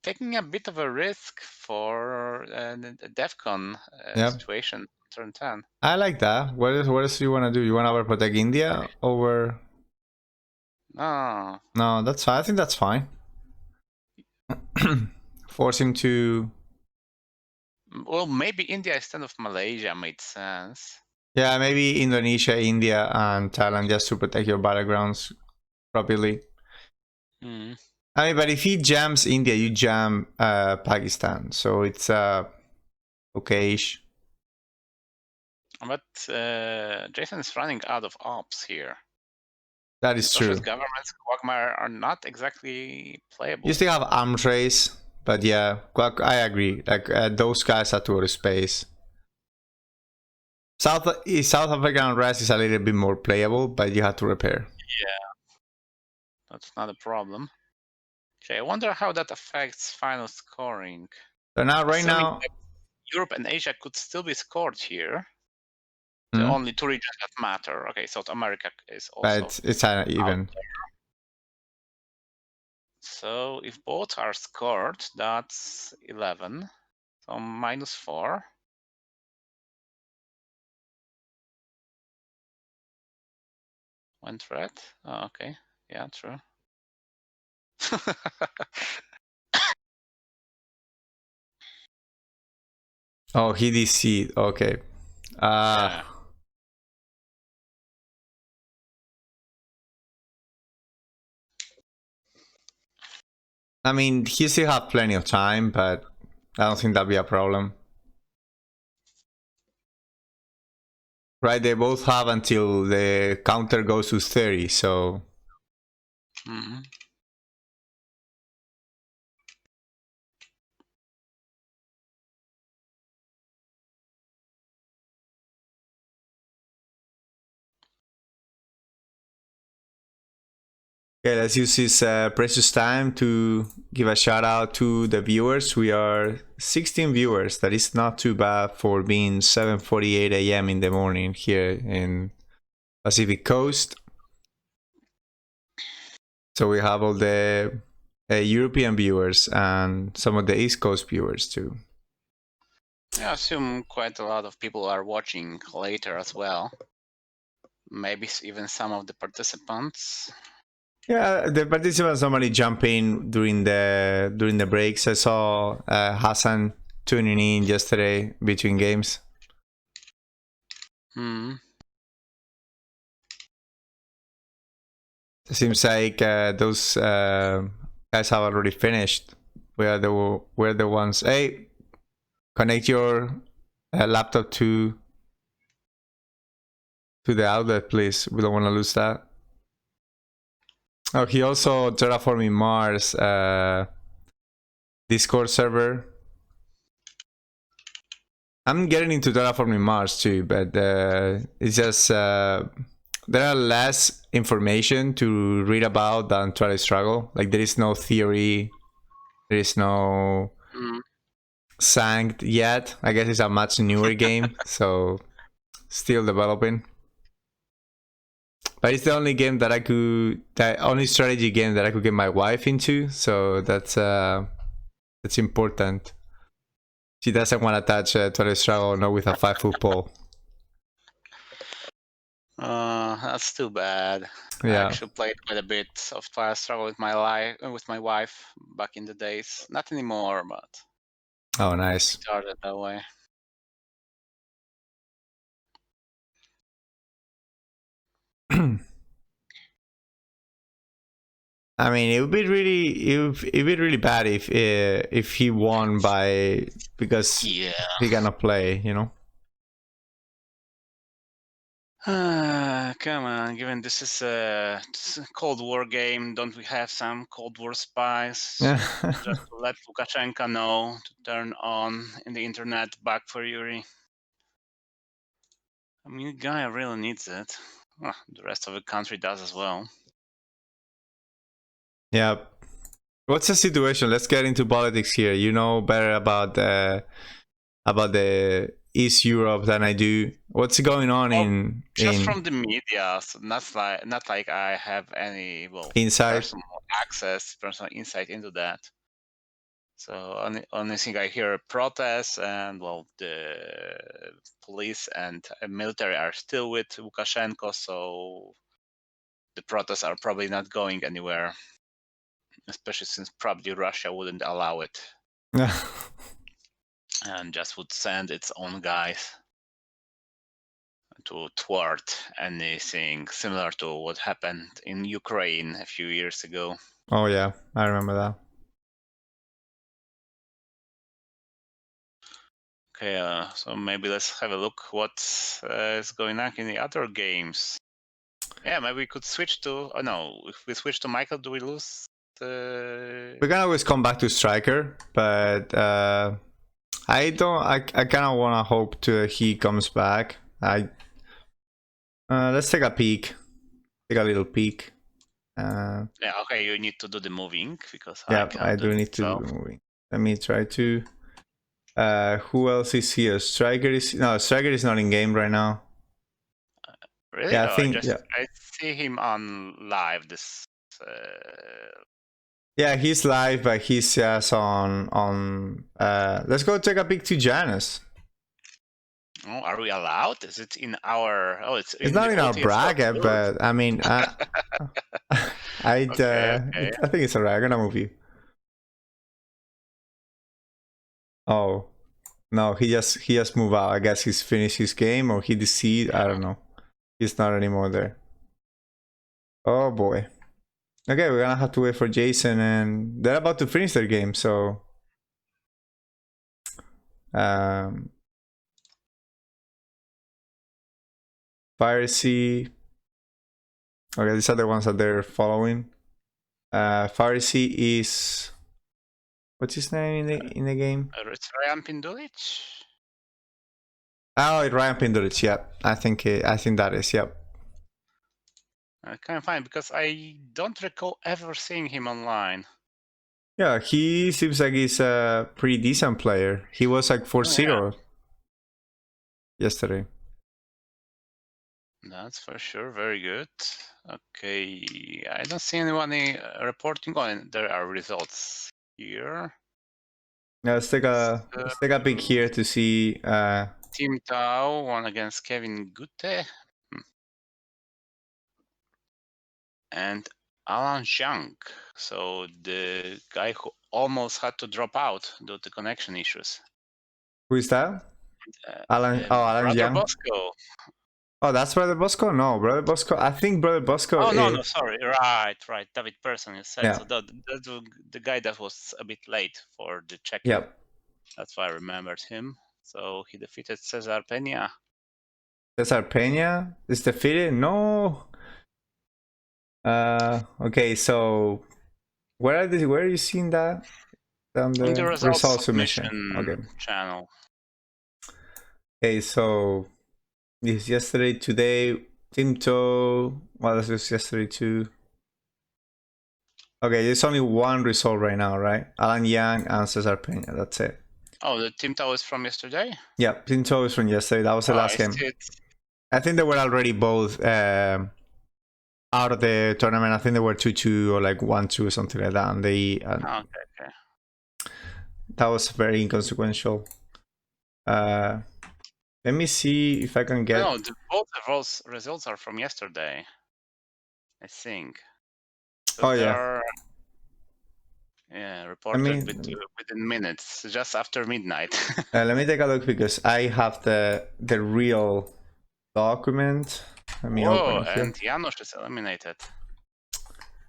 taking a bit of a risk for the DEFCON yeah. situation, turn 10. I like that. What else do you want to do? You want to overprotect India over? No. No, that's fine. I think that's fine. Force him to. Well, maybe India instead of Malaysia made sense. Yeah, maybe Indonesia, India, and Thailand just to protect your battlegrounds properly. Hmm. I mean, but if he jams India, you jam Pakistan, so it's okayish. But Jason is running out of ops here. That is Socialist true. governments, Quagmire, are not exactly playable. You still have arms race, but yeah, I agree. Like those guys have to go to space. South African rest is a little bit more playable, but you have to repair. Yeah, that's not a problem. Okay, I wonder how that affects final scoring. So now, right Assuming now, that Europe and Asia could still be scored here. The only two regions that matter. Okay, South America is also. but it's even. So if both are scored, that's 11. So -4. Went red. Oh, okay. Yeah, true. Oh, he DC'd. Okay. Yeah. I mean, he still have plenty of time, but I don't think that'll be a problem. Right, they both have until the counter goes to 30, so... Mhm. Okay, let's use this precious time to give a shout out to the viewers. We are 16 viewers. That is not too bad for being 7:48 a.m. in the morning here in Pacific Coast. So we have all the European viewers and some of the East Coast viewers too. I assume quite a lot of people are watching later as well. Maybe even some of the participants. Yeah, the participants normally jump in during the breaks. I saw Hassan tuning in yesterday between games. It seems like those guys have already finished. We're the ones. Hey, connect your laptop to the outlet, please. We don't want to lose that. Oh, he also terraforming Mars Discord server. I'm getting into terraforming Mars too, but it's just there are less information to read about than Twilight Struggle. Like there is no theory, there is no Sanked yet. I guess it's a much newer game, so still developing. But it's the only game that the only strategy game that I could get my wife into, so that's important. She doesn't want to touch Twilight Struggle, not with a 5-foot pole. That's too bad. I Yeah. actually played quite a bit of Twilight Struggle with my wife back in the days. Not anymore, but Oh, nice. started that way. I mean, it would be really bad if he won because Yeah. he cannot play, you know. Come on, given this is a Cold War game, don't we have some Cold War spies? Just to let Lukashenko know to turn on in the internet back for Yuri. I mean, the guy really needs it. Well, the rest of the country does as well. Yeah. What's the situation? Let's get into politics here. You know better about the East Europe than I do. What's going on Well, just in from the media, so not like I have any inside? personal insight into that. So only thing I hear protests and the police and military are still with Lukashenko, so the protests are probably not going anywhere, especially since probably Russia wouldn't allow it and just would send its own guys to thwart anything similar to what happened in Ukraine a few years ago. Oh yeah, I remember that. Okay, so maybe let's have a look what is going on in the other games. Yeah, maybe we could switch to. Oh no, if we switch to Michael, do we lose the? We can always come back to striker, but I don't. I kind of want to hope to he comes back. Let's take a peek. Take a little peek. Yeah, okay. You need to do the moving because Yeah, I do need to do the moving. Let me try to. Who else is here? Striker is not in game right now. Really? Yeah, I Oh, think I see him on live. This. Yeah, he's live, but he's just on. Let's go take a peek to Janus. Oh, are we allowed? Is it in our? Oh, it's Not in our OTS bracket, but I mean, okay. I think it's alright. I'm gonna move you. Oh no, he just moved out. I guess he's finished his game or he deceived. I don't know. He's not anymore there. Oh boy. Okay, we're gonna have to wait for Jason, and they're about to finish their game, so Piracy. Okay, these are the ones that they're following. Piracy is what's his name in the game? It's Ryan Pindulic. Oh, Ryan Pindulic. Yep, I think that is. Yep. I can't find because I don't recall ever seeing him online. Yeah, he seems like he's a pretty decent player. He was like 4-0 yesterday. That's for sure. Very good. Okay, I don't see anyone reporting on. There are results here. Yeah, let's take a peek here to see. Team Tao won against Kevin Gutte and Alan Zhang. So the guy who almost had to drop out due to connection issues. Who is that? Alan Brother Young. Bosco. Oh, that's Brother Bosco? No, Brother Bosco. I think Brother Bosco. Oh no, sorry. Right. David Person, you said. Yeah. So that's the guy that was a bit late for the check-in. Yep. That's why I remembered him. So he defeated Cesar Peña. Cesar Peña is defeated? No. Okay, so where are you seeing that? On the results submission. Okay. Channel. Okay, so this yesterday, today, Timto. Well, this was yesterday too. Okay, there's only one result right now, right? Alan Yang and Cesar Peña. That's it. Oh, the Timto is from yesterday? Yeah, Timto is from yesterday. That was the last game. I think they were already both out of the tournament. I think they were 2-2 or like 1-2 or something like that. And they okay. That was very inconsequential. Let me see if I can get. No, both of those results are from yesterday, I think. So reported within minutes, just after midnight. Let me take a look because I have the real document. Let me open it here. And Janusz is eliminated.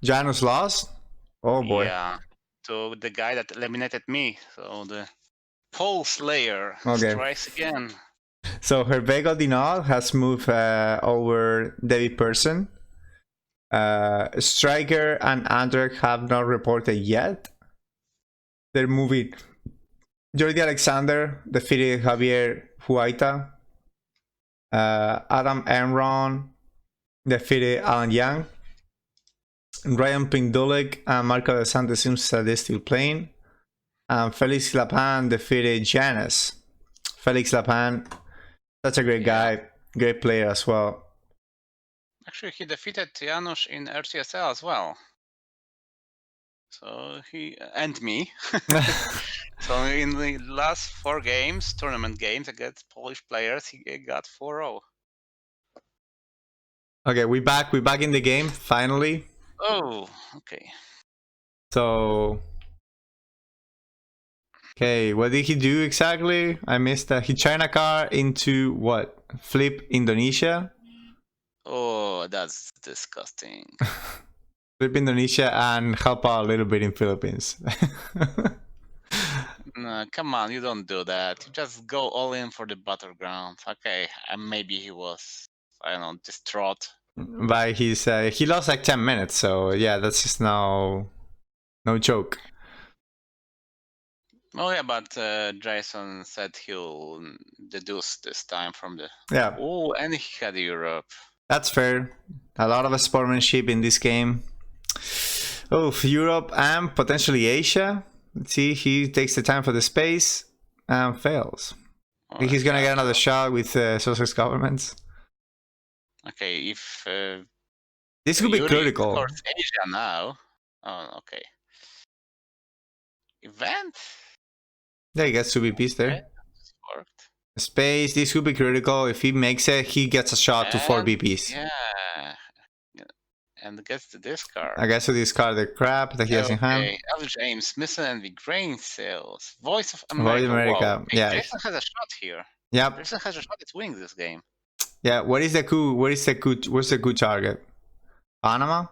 Janusz lost? Oh boy. Yeah, to the guy that eliminated me. So the Pole Slayer strikes again. So Hervego Dinal has moved over David Person. Striker and Andrek have not reported yet. They're moving. Jordi Alexander defeated Javier Huaita. Adam Enron defeated Alan Yang. Ryan Pindulik and Marco De Santos seems that they're still playing. Felix Lapin defeated Janis. Felix Lapin, such a great guy, great player as well. Actually, he defeated Janusz in RCSL as well. So he and me. So in the last 4 games, tournament games against Polish players, he got 4-0. Okay, we back in the game finally. Oh, okay. So okay, what did he do exactly? I missed that. He China car into what? Flip Indonesia? Oh, that's disgusting. Flip Indonesia and help out a little bit in Philippines. No, come on, you don't do that. You just go all in for the battleground. Okay, and maybe he was, I don't know, distraught. By his he lost like 10 minutes, so yeah, that's just no joke. Oh yeah, but Jason said he'll deduce this time from the. Yeah, Oh, and he had Europe. that's fair. A lot of sportsmanship in this game. Oh, Europe and potentially Asia. Let's see, he takes the time for the space and fails. I think he's gonna get another shot with Sussex governments. Okay, if this could be Juri critical. scores Asia now. Oh, okay. Event. Yeah, he gets 2 VPs there. Okay, worked. Space, this could be critical. If he makes it, he gets a shot to 4 VPs. Yeah. And gets the discard. I guess to discard the crap that he has in hand. Okay, L. James, Smith and the grain sales. Voice of America. Voice of America. Wow. Yeah. Jason has a shot here. Yep. Jason has a shot at winning this game. Yeah. What is the coup? What's the coup target? Panama?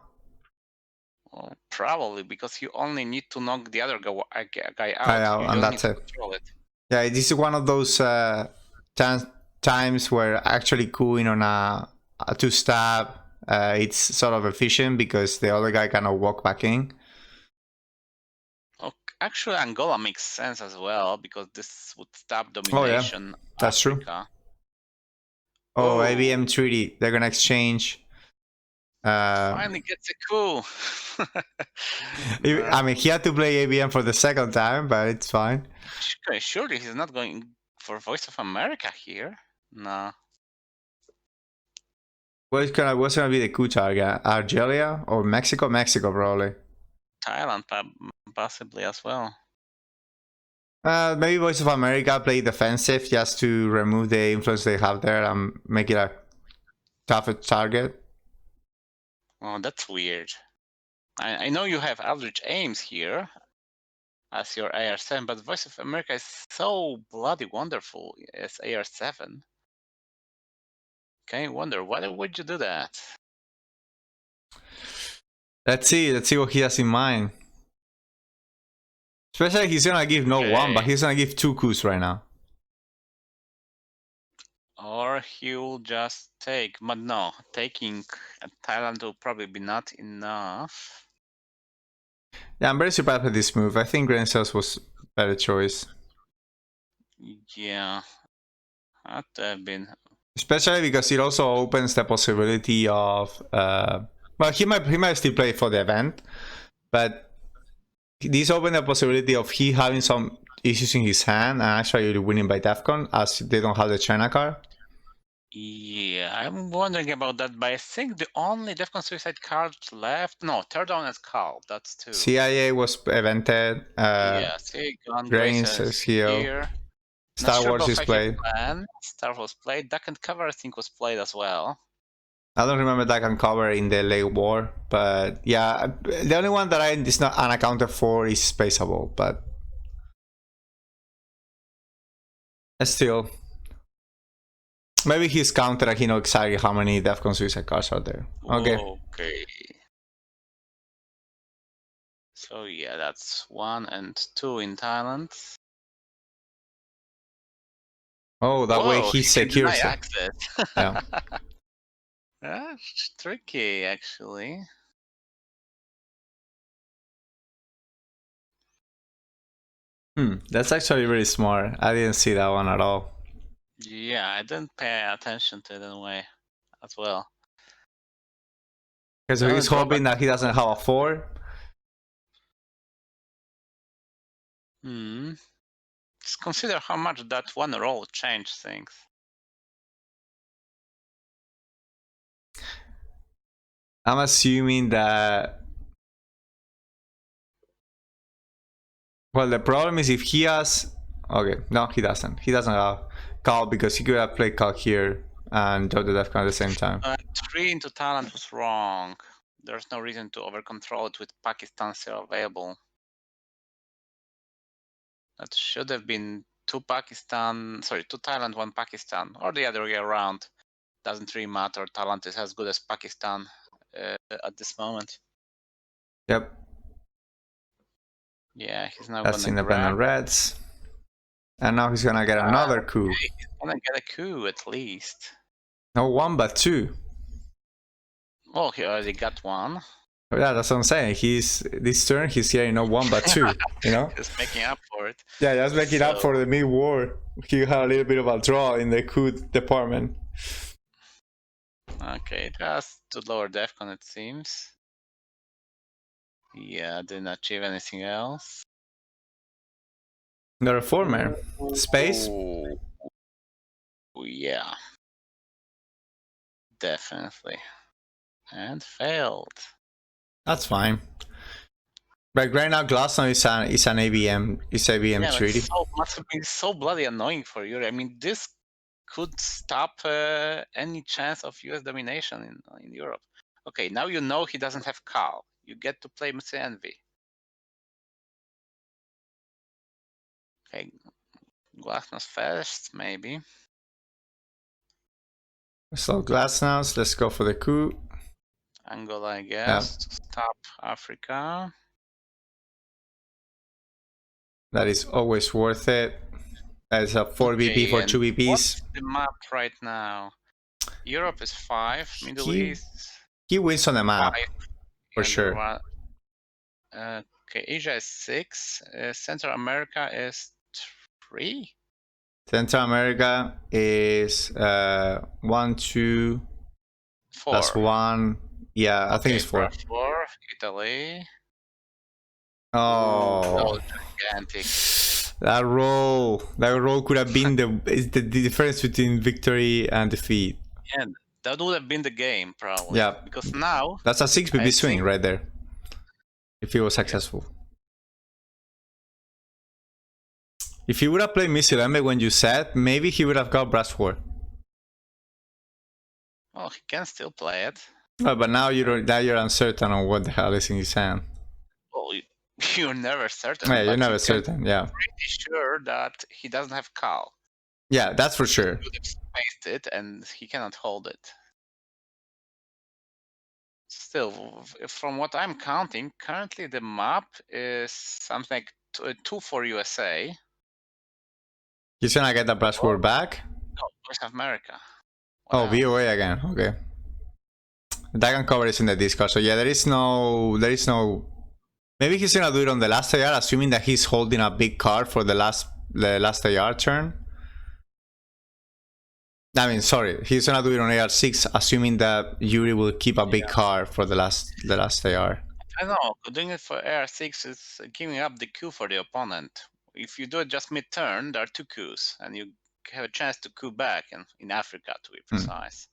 Well, probably because you only need to knock the other guy out. And that's it. Yeah, this is one of those times where actually cooing on a 2-stab, it's sort of efficient because the other guy cannot walk back in. Okay. Actually, Angola makes sense as well because this would stop domination. Oh, yeah. That's Africa. True. Oh, ABM treaty. They're gonna exchange. Finally gets a coup. I mean, he had to play ABM for the second time, but it's fine. Surely he's not going for Voice of America here. No. What's gonna be the coup target? Algeria or Mexico? Mexico, probably. Thailand, possibly as well. Maybe Voice of America play defensive just to remove the influence they have there and make it a tougher target. Oh, that's weird. I know you have Aldrich Ames here as your AR7, but Voice of America is so bloody wonderful as AR7. Okay, wonder why would you do that? Let's see what he has in mind. Especially he's gonna give no one, but he's gonna give 2 coups right now. Or he'll just take, but no, taking Thailand will probably be not enough. Yeah, I'm very surprised with this move. I think Grain Cells was a better choice. Yeah, that would have been. Especially because it also opens the possibility of well, he might still play for the event, but this opens the possibility of he having some issues in his hand and actually winning by DEFCON as they don't have the China card. Yeah, I'm wondering about that, but I think the only DEFCON Suicide card left, no, Third Down is called, that's 2. CIA was evented. Yeah, see, Grain is here. Star Wars is played. Star Wars played. Duck and Cover, I think, was played as well. I don't remember Duck and Cover in the late war, but yeah, the only one that is not unaccounted for is Spaceable, but still. Maybe he's counted and he knows exactly how many DEFCON Suicide cards are there. Okay. Okay. So yeah, that's 1 and 2 in Thailand. Oh, that way he secures it. Access. Yeah. That's tricky, actually. That's actually really smart. I didn't see that one at all. Yeah, I didn't pay attention to it in a way as well. Okay, so he's hoping that he doesn't have a 4. Just consider how much that one roll changed things. I'm assuming that. Well, the problem is if he has. Okay, no, he doesn't. He doesn't have Cal because he could have played Cal here and draw the Defcon at the same time. 3 into talent was wrong. There's no reason to over-control it with Pakistan still available. That should have been 2 Thailand, 1 Pakistan, or the other way around. Doesn't really matter. Talent is as good as Pakistan at this moment. Yep. Yeah, he's now That's gonna independent grab. Reds. And now he's gonna get another coup. Okay, he's gonna get a coup at least. No 1 but 2. Oh, he already got 1. Oh, yeah, that's what I'm saying. This turn he's getting not 1 but 2. You know? He's making up for it. Yeah, just making up for the mid-war. He had a little bit of a draw in the coup department. Okay, just to lower Defcon it seems. Yeah, didn't achieve anything else. The reformer. Space? Oh, yeah. Definitely. And failed. That's fine. But right now Glasnow is an ABM treaty. It must have been so bloody annoying for you. I mean, this could stop any chance of US domination in Europe. Okay, now you know he doesn't have Cal. You get to play Mr. Envy. Okay, Glasnost first, maybe. So Glasnost, let's go for the coup. Angola, I guess, to stop Africa. That is always worth it. That is a 4 BP for 2 BPs. What's the map right now? Europe is 5, Middle East. He wins on the map, 5, for sure. Okay, Asia is 6. Central America is 3. Central America is 1, 2, 4. plus 1. Yeah, I think it's 4. 4. Italy. Oh, gigantic. That roll could have been the difference between victory and defeat. Yeah, that would have been the game, probably. Yeah. Because now... That's a 6 BP swing right there. If he was successful. If he would have played Misilembe when you said, maybe he would have got Brass War. Well, he can still play it. Well, but now you're uncertain on what the hell is in his hand. Well, you're never certain. Yeah, you're never certain, yeah. Pretty sure that he doesn't have Cal. Yeah, that's for sure. He would have spaced it and he cannot hold it. Still, from what I'm counting, currently the map is something like 2 for USA. He's gonna get the Brass War back? No, North America. What VOA again, okay. That can cover is in the Discord, so yeah, there is no... Maybe he's gonna do it on the last AR, assuming that he's holding a big card for the last AR turn. I mean, sorry, he's gonna do it on AR6, assuming that Juri will keep a big card for the last AR. I know, doing it for AR6 is giving up the coup for the opponent. If you do it just mid-turn, there are 2 coups, and you have a chance to coup back in Africa, to be precise.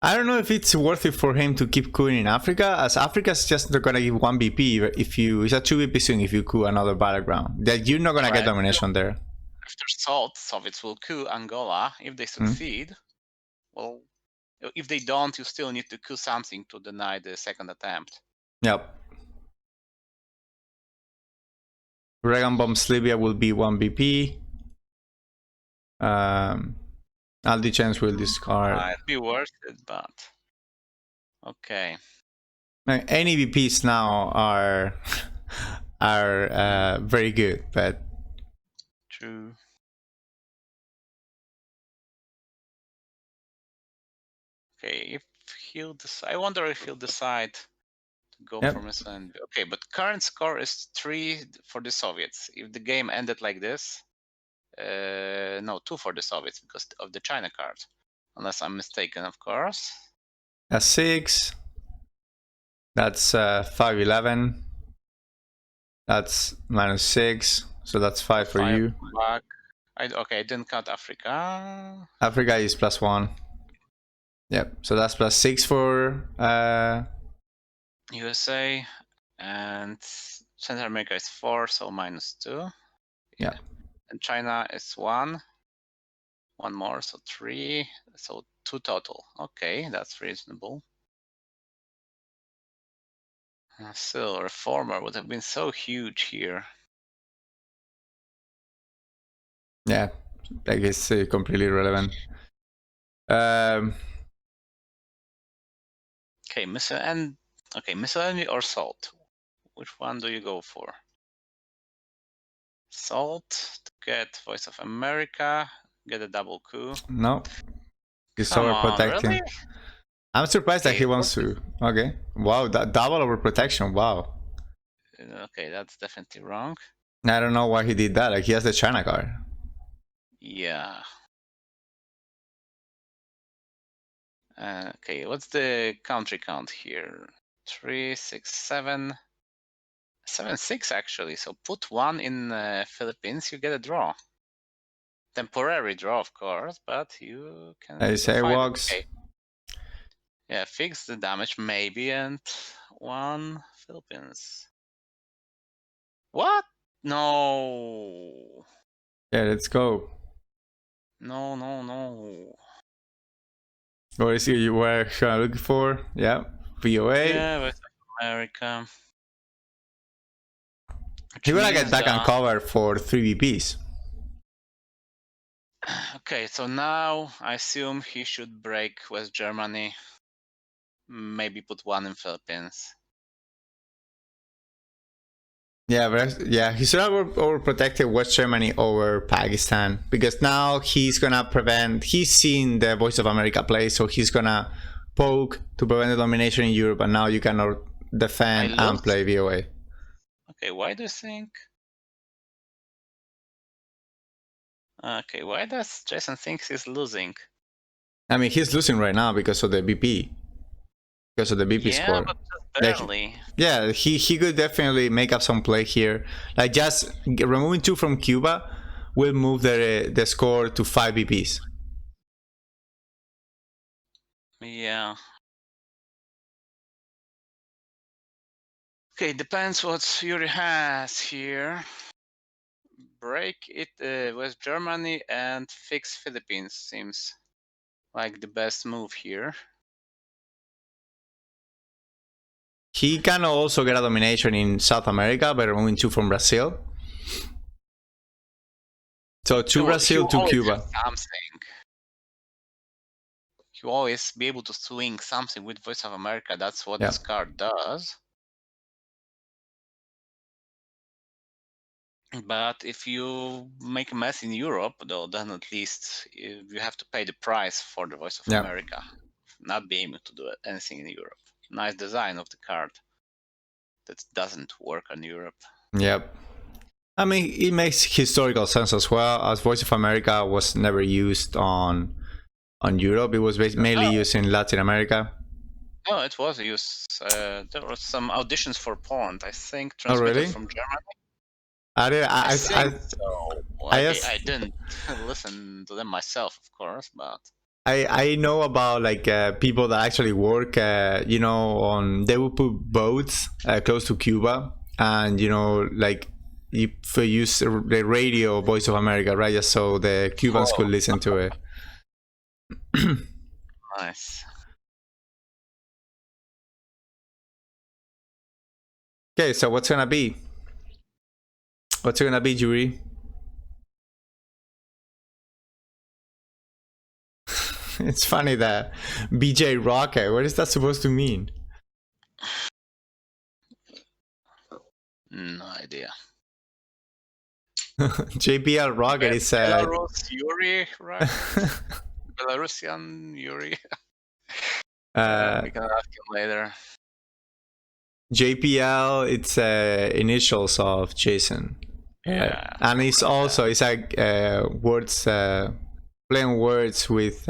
I don't know if it's worth it for him to keep cooing in Africa, as Africa's just not gonna give 1 BP if you... It's a 2 BP swing if you coup another battleground. That you're not gonna get domination there. After Salt, Soviets will coup Angola. If they succeed, well, if they don't, you still need to coup something to deny the second attempt. Yep. Reagan bombs Libya will be 1 BP. Aldi Chance will discard. Might be worth it, but okay. Any VPs now are very good, but true. Okay, if he'll decide, I wonder if he'll decide to go for Missile. Okay, but current score is 3 for the Soviets. If the game ended like this, no, 2 for the Soviets because of the China card. unless I'm mistaken, of course. That's 6. That's 511. That's -6. So that's 5 for 5 you. back. Okay, I didn't count Africa. Africa is +1. Yep. So that's +6 for USA, and Central America is 4, so -2. Yeah. And China is 1. One more, so 3. So 2 total. Okay, that's reasonable. Still, a reformer would have been so huge here. Yeah, I guess completely irrelevant. Okay, miscellany or salt? Which one do you go for? Salt to get Voice of America, get a double coup. No, he's Come on, overprotecting. really? I'm surprised that he wants to. Okay, wow, that double overprotection. Wow. Okay, that's definitely wrong. I don't know why he did that. Like he has the China card. Yeah. Okay, what's the country count here? 3, 6, 7. 7, 6 actually. So put 1 in Philippines, you get a draw. Temporary draw, of course, but you can. I say find it. walks. Okay. Yeah, fix the damage maybe, and 1 Philippines. What? No. Yeah, let's go. No, no, no. What is it you were looking for? Yeah, VOA. Yeah, West America. You're gonna get back and cover for 3 VPs. Okay, so now I assume he should break West Germany. Maybe put 1 in Philippines. Yeah, but yeah, he's overprotected West Germany over Pakistan because now he's gonna prevent. He's seen the Voice of America play, so he's gonna poke to prevent the domination in Europe, and now you cannot defend and play VOA. Okay, why do you think? Okay, why does Jason think he's losing? I mean, he's losing right now because of the BP. Because of the BP score. But just barely. Yeah, he could definitely make up some play here. Like just removing 2 from Cuba will move the score to 5 BPs. Yeah. Okay, depends what Yuri has here. Break it West Germany and fix Philippines seems like the best move here. He can also get a domination in South America by removing 2 from Brazil. So 2 Brazil, 2 Cuba. Something. You always be able to swing something with Voice of America. That's what this card does. But if you make a mess in Europe, though, then at least you have to pay the price for the Voice of America, not being able to do anything in Europe. Nice design of the card that doesn't work on Europe. Yep. I mean, it makes historical sense as well, as Voice of America was never used on Europe. It was mainly used in Latin America. No, it was used. There were some auditions for Poland, I think, transmitted from Germany. I didn't listen to them myself, of course, but I know about like people that actually work, you know, they would put boats close to Cuba, and you know, like if they use the radio Voice of America, right, just so the Cubans could listen to it. Nice. Okay, so what's gonna be? What's it gonna be, Juri? It's funny that BJ Rocket, what is that supposed to mean? No idea. JBL Rocket is Belarus Yuri, right? Belarusian Yuri. We can ask him later. JPL, it's initials of Jason. Yeah. And it's also, it's like words, playing words with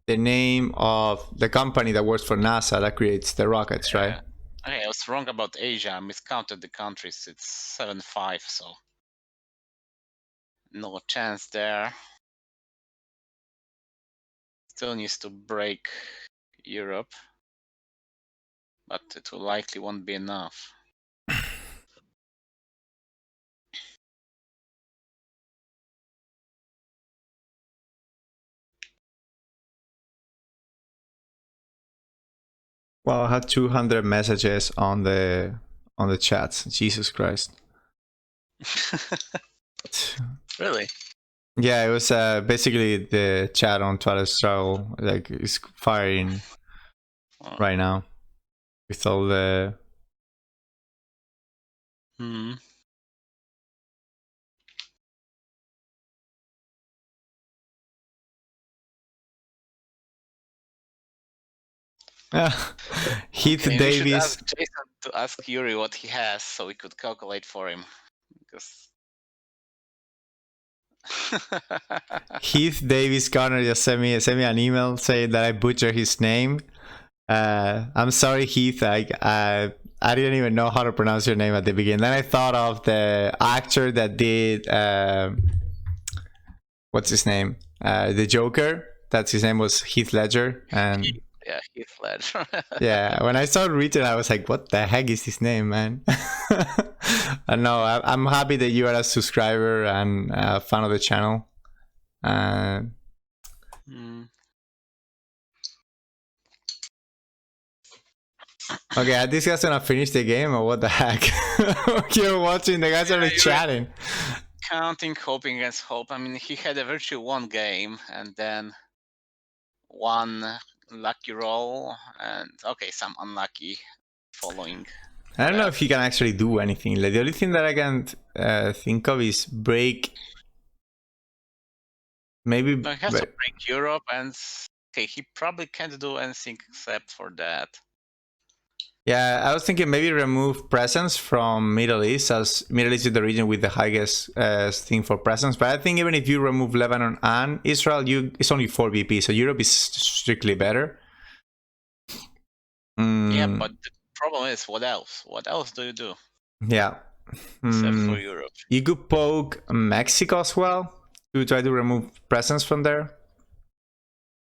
the name of the company that works for NASA that creates the rockets, right? Okay, I was wrong about Asia. I miscounted the countries. It's 7-5, so no chance there. Still needs to break Europe, but it will likely won't be enough. Well, I had 200 messages on the chats. Jesus Christ. Really? Yeah, it was basically the chat on Twilight Struggle, like it's firing right now with all the. Hmm. Heath Okay, we should Davis. ask Jason to ask Yuri what he has, so we could calculate for him. Because Heath Davis Garner just sent me an email saying that I butchered his name. I'm sorry, Heath. I didn't even know how to pronounce your name at the beginning. Then I thought of the actor that did what's his name? The Joker. That's his name was Heath Ledger. And yeah, Heath Ledger. yeah, when I started reading, I was like, "What the heck is his name, man?" And no, I'm happy that you are a subscriber and a fan of the channel. Okay, are these guys gonna finish the game or what the heck? You're watching, the guys are chatting. Counting, hoping against hope. I mean, he had a virtually one game and then one lucky roll and okay, some unlucky following. I don't know if he can actually do anything. Like, the only thing that I can think of is break. Maybe. No, he has to break Europe, and okay, he probably can't do anything except for that. Yeah, I was thinking maybe remove presence from Middle East, as Middle East is the region with the highest thing for presence. But I think even if you remove Lebanon and Israel, it's only 4 BP, so Europe is strictly better. Yeah, but the problem is, what else? What else do you do? Yeah. Except for Europe. You could poke Mexico as well to try to remove presence from there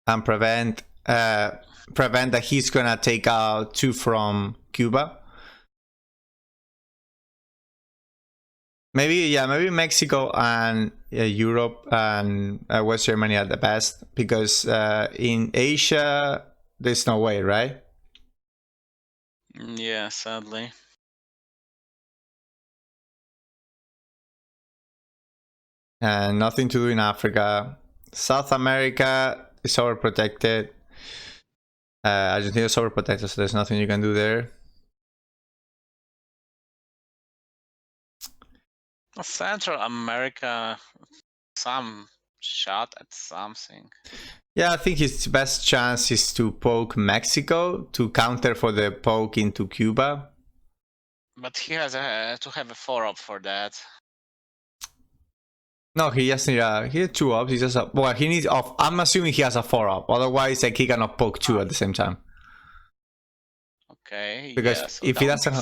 and prevent that he's gonna take out 2 from Cuba. Maybe Mexico and Europe and West Germany are the best, because in Asia there's no way, right? Yeah, sadly. And nothing to do in Africa. South America is overprotected. Argentina is overprotected, so there's nothing you can do there. Central America, some shot at something. Yeah, I think his best chance is to poke Mexico to counter for the poke into Cuba. But he has to have a 4-up for that. No, he just need he has 2 ups. He just well, he needs off. I'm assuming he has a 4-up. Otherwise, like, he cannot poke 2 at the same time. Okay. Because yeah, so if he doesn't,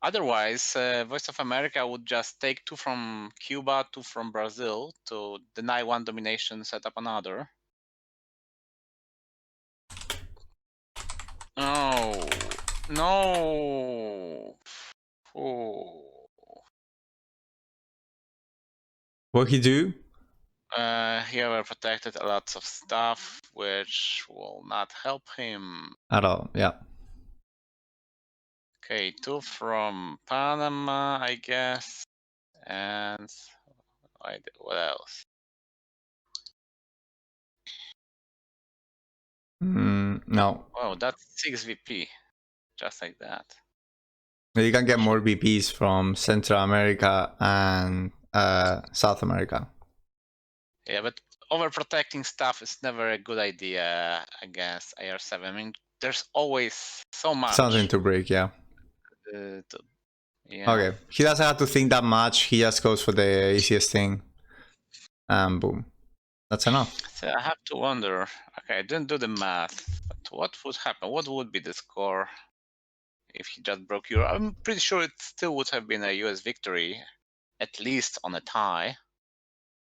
otherwise, Voice of America would just take 2 from Cuba, 2 from Brazil to deny one domination, set up another. No, no. Oh. what he do? He overprotected a lot of stuff, which will not help him At all. Yeah. Okay, 2 from Panama, I guess, and what else? No. Oh, that's 6 VP, just like that. You can get more VPs from Central America and South America. Yeah, but overprotecting stuff is never a good idea against AR7. I mean, there's always so much. Something to break, yeah. Yeah. Okay, he doesn't have to think that much. He just goes for the easiest thing, and boom, that's enough. So I have to wonder Okay, I didn't do the math, but what would happen? What would be the score if he just broke Europe? I'm pretty sure it still would have been a US victory, at least on a tie.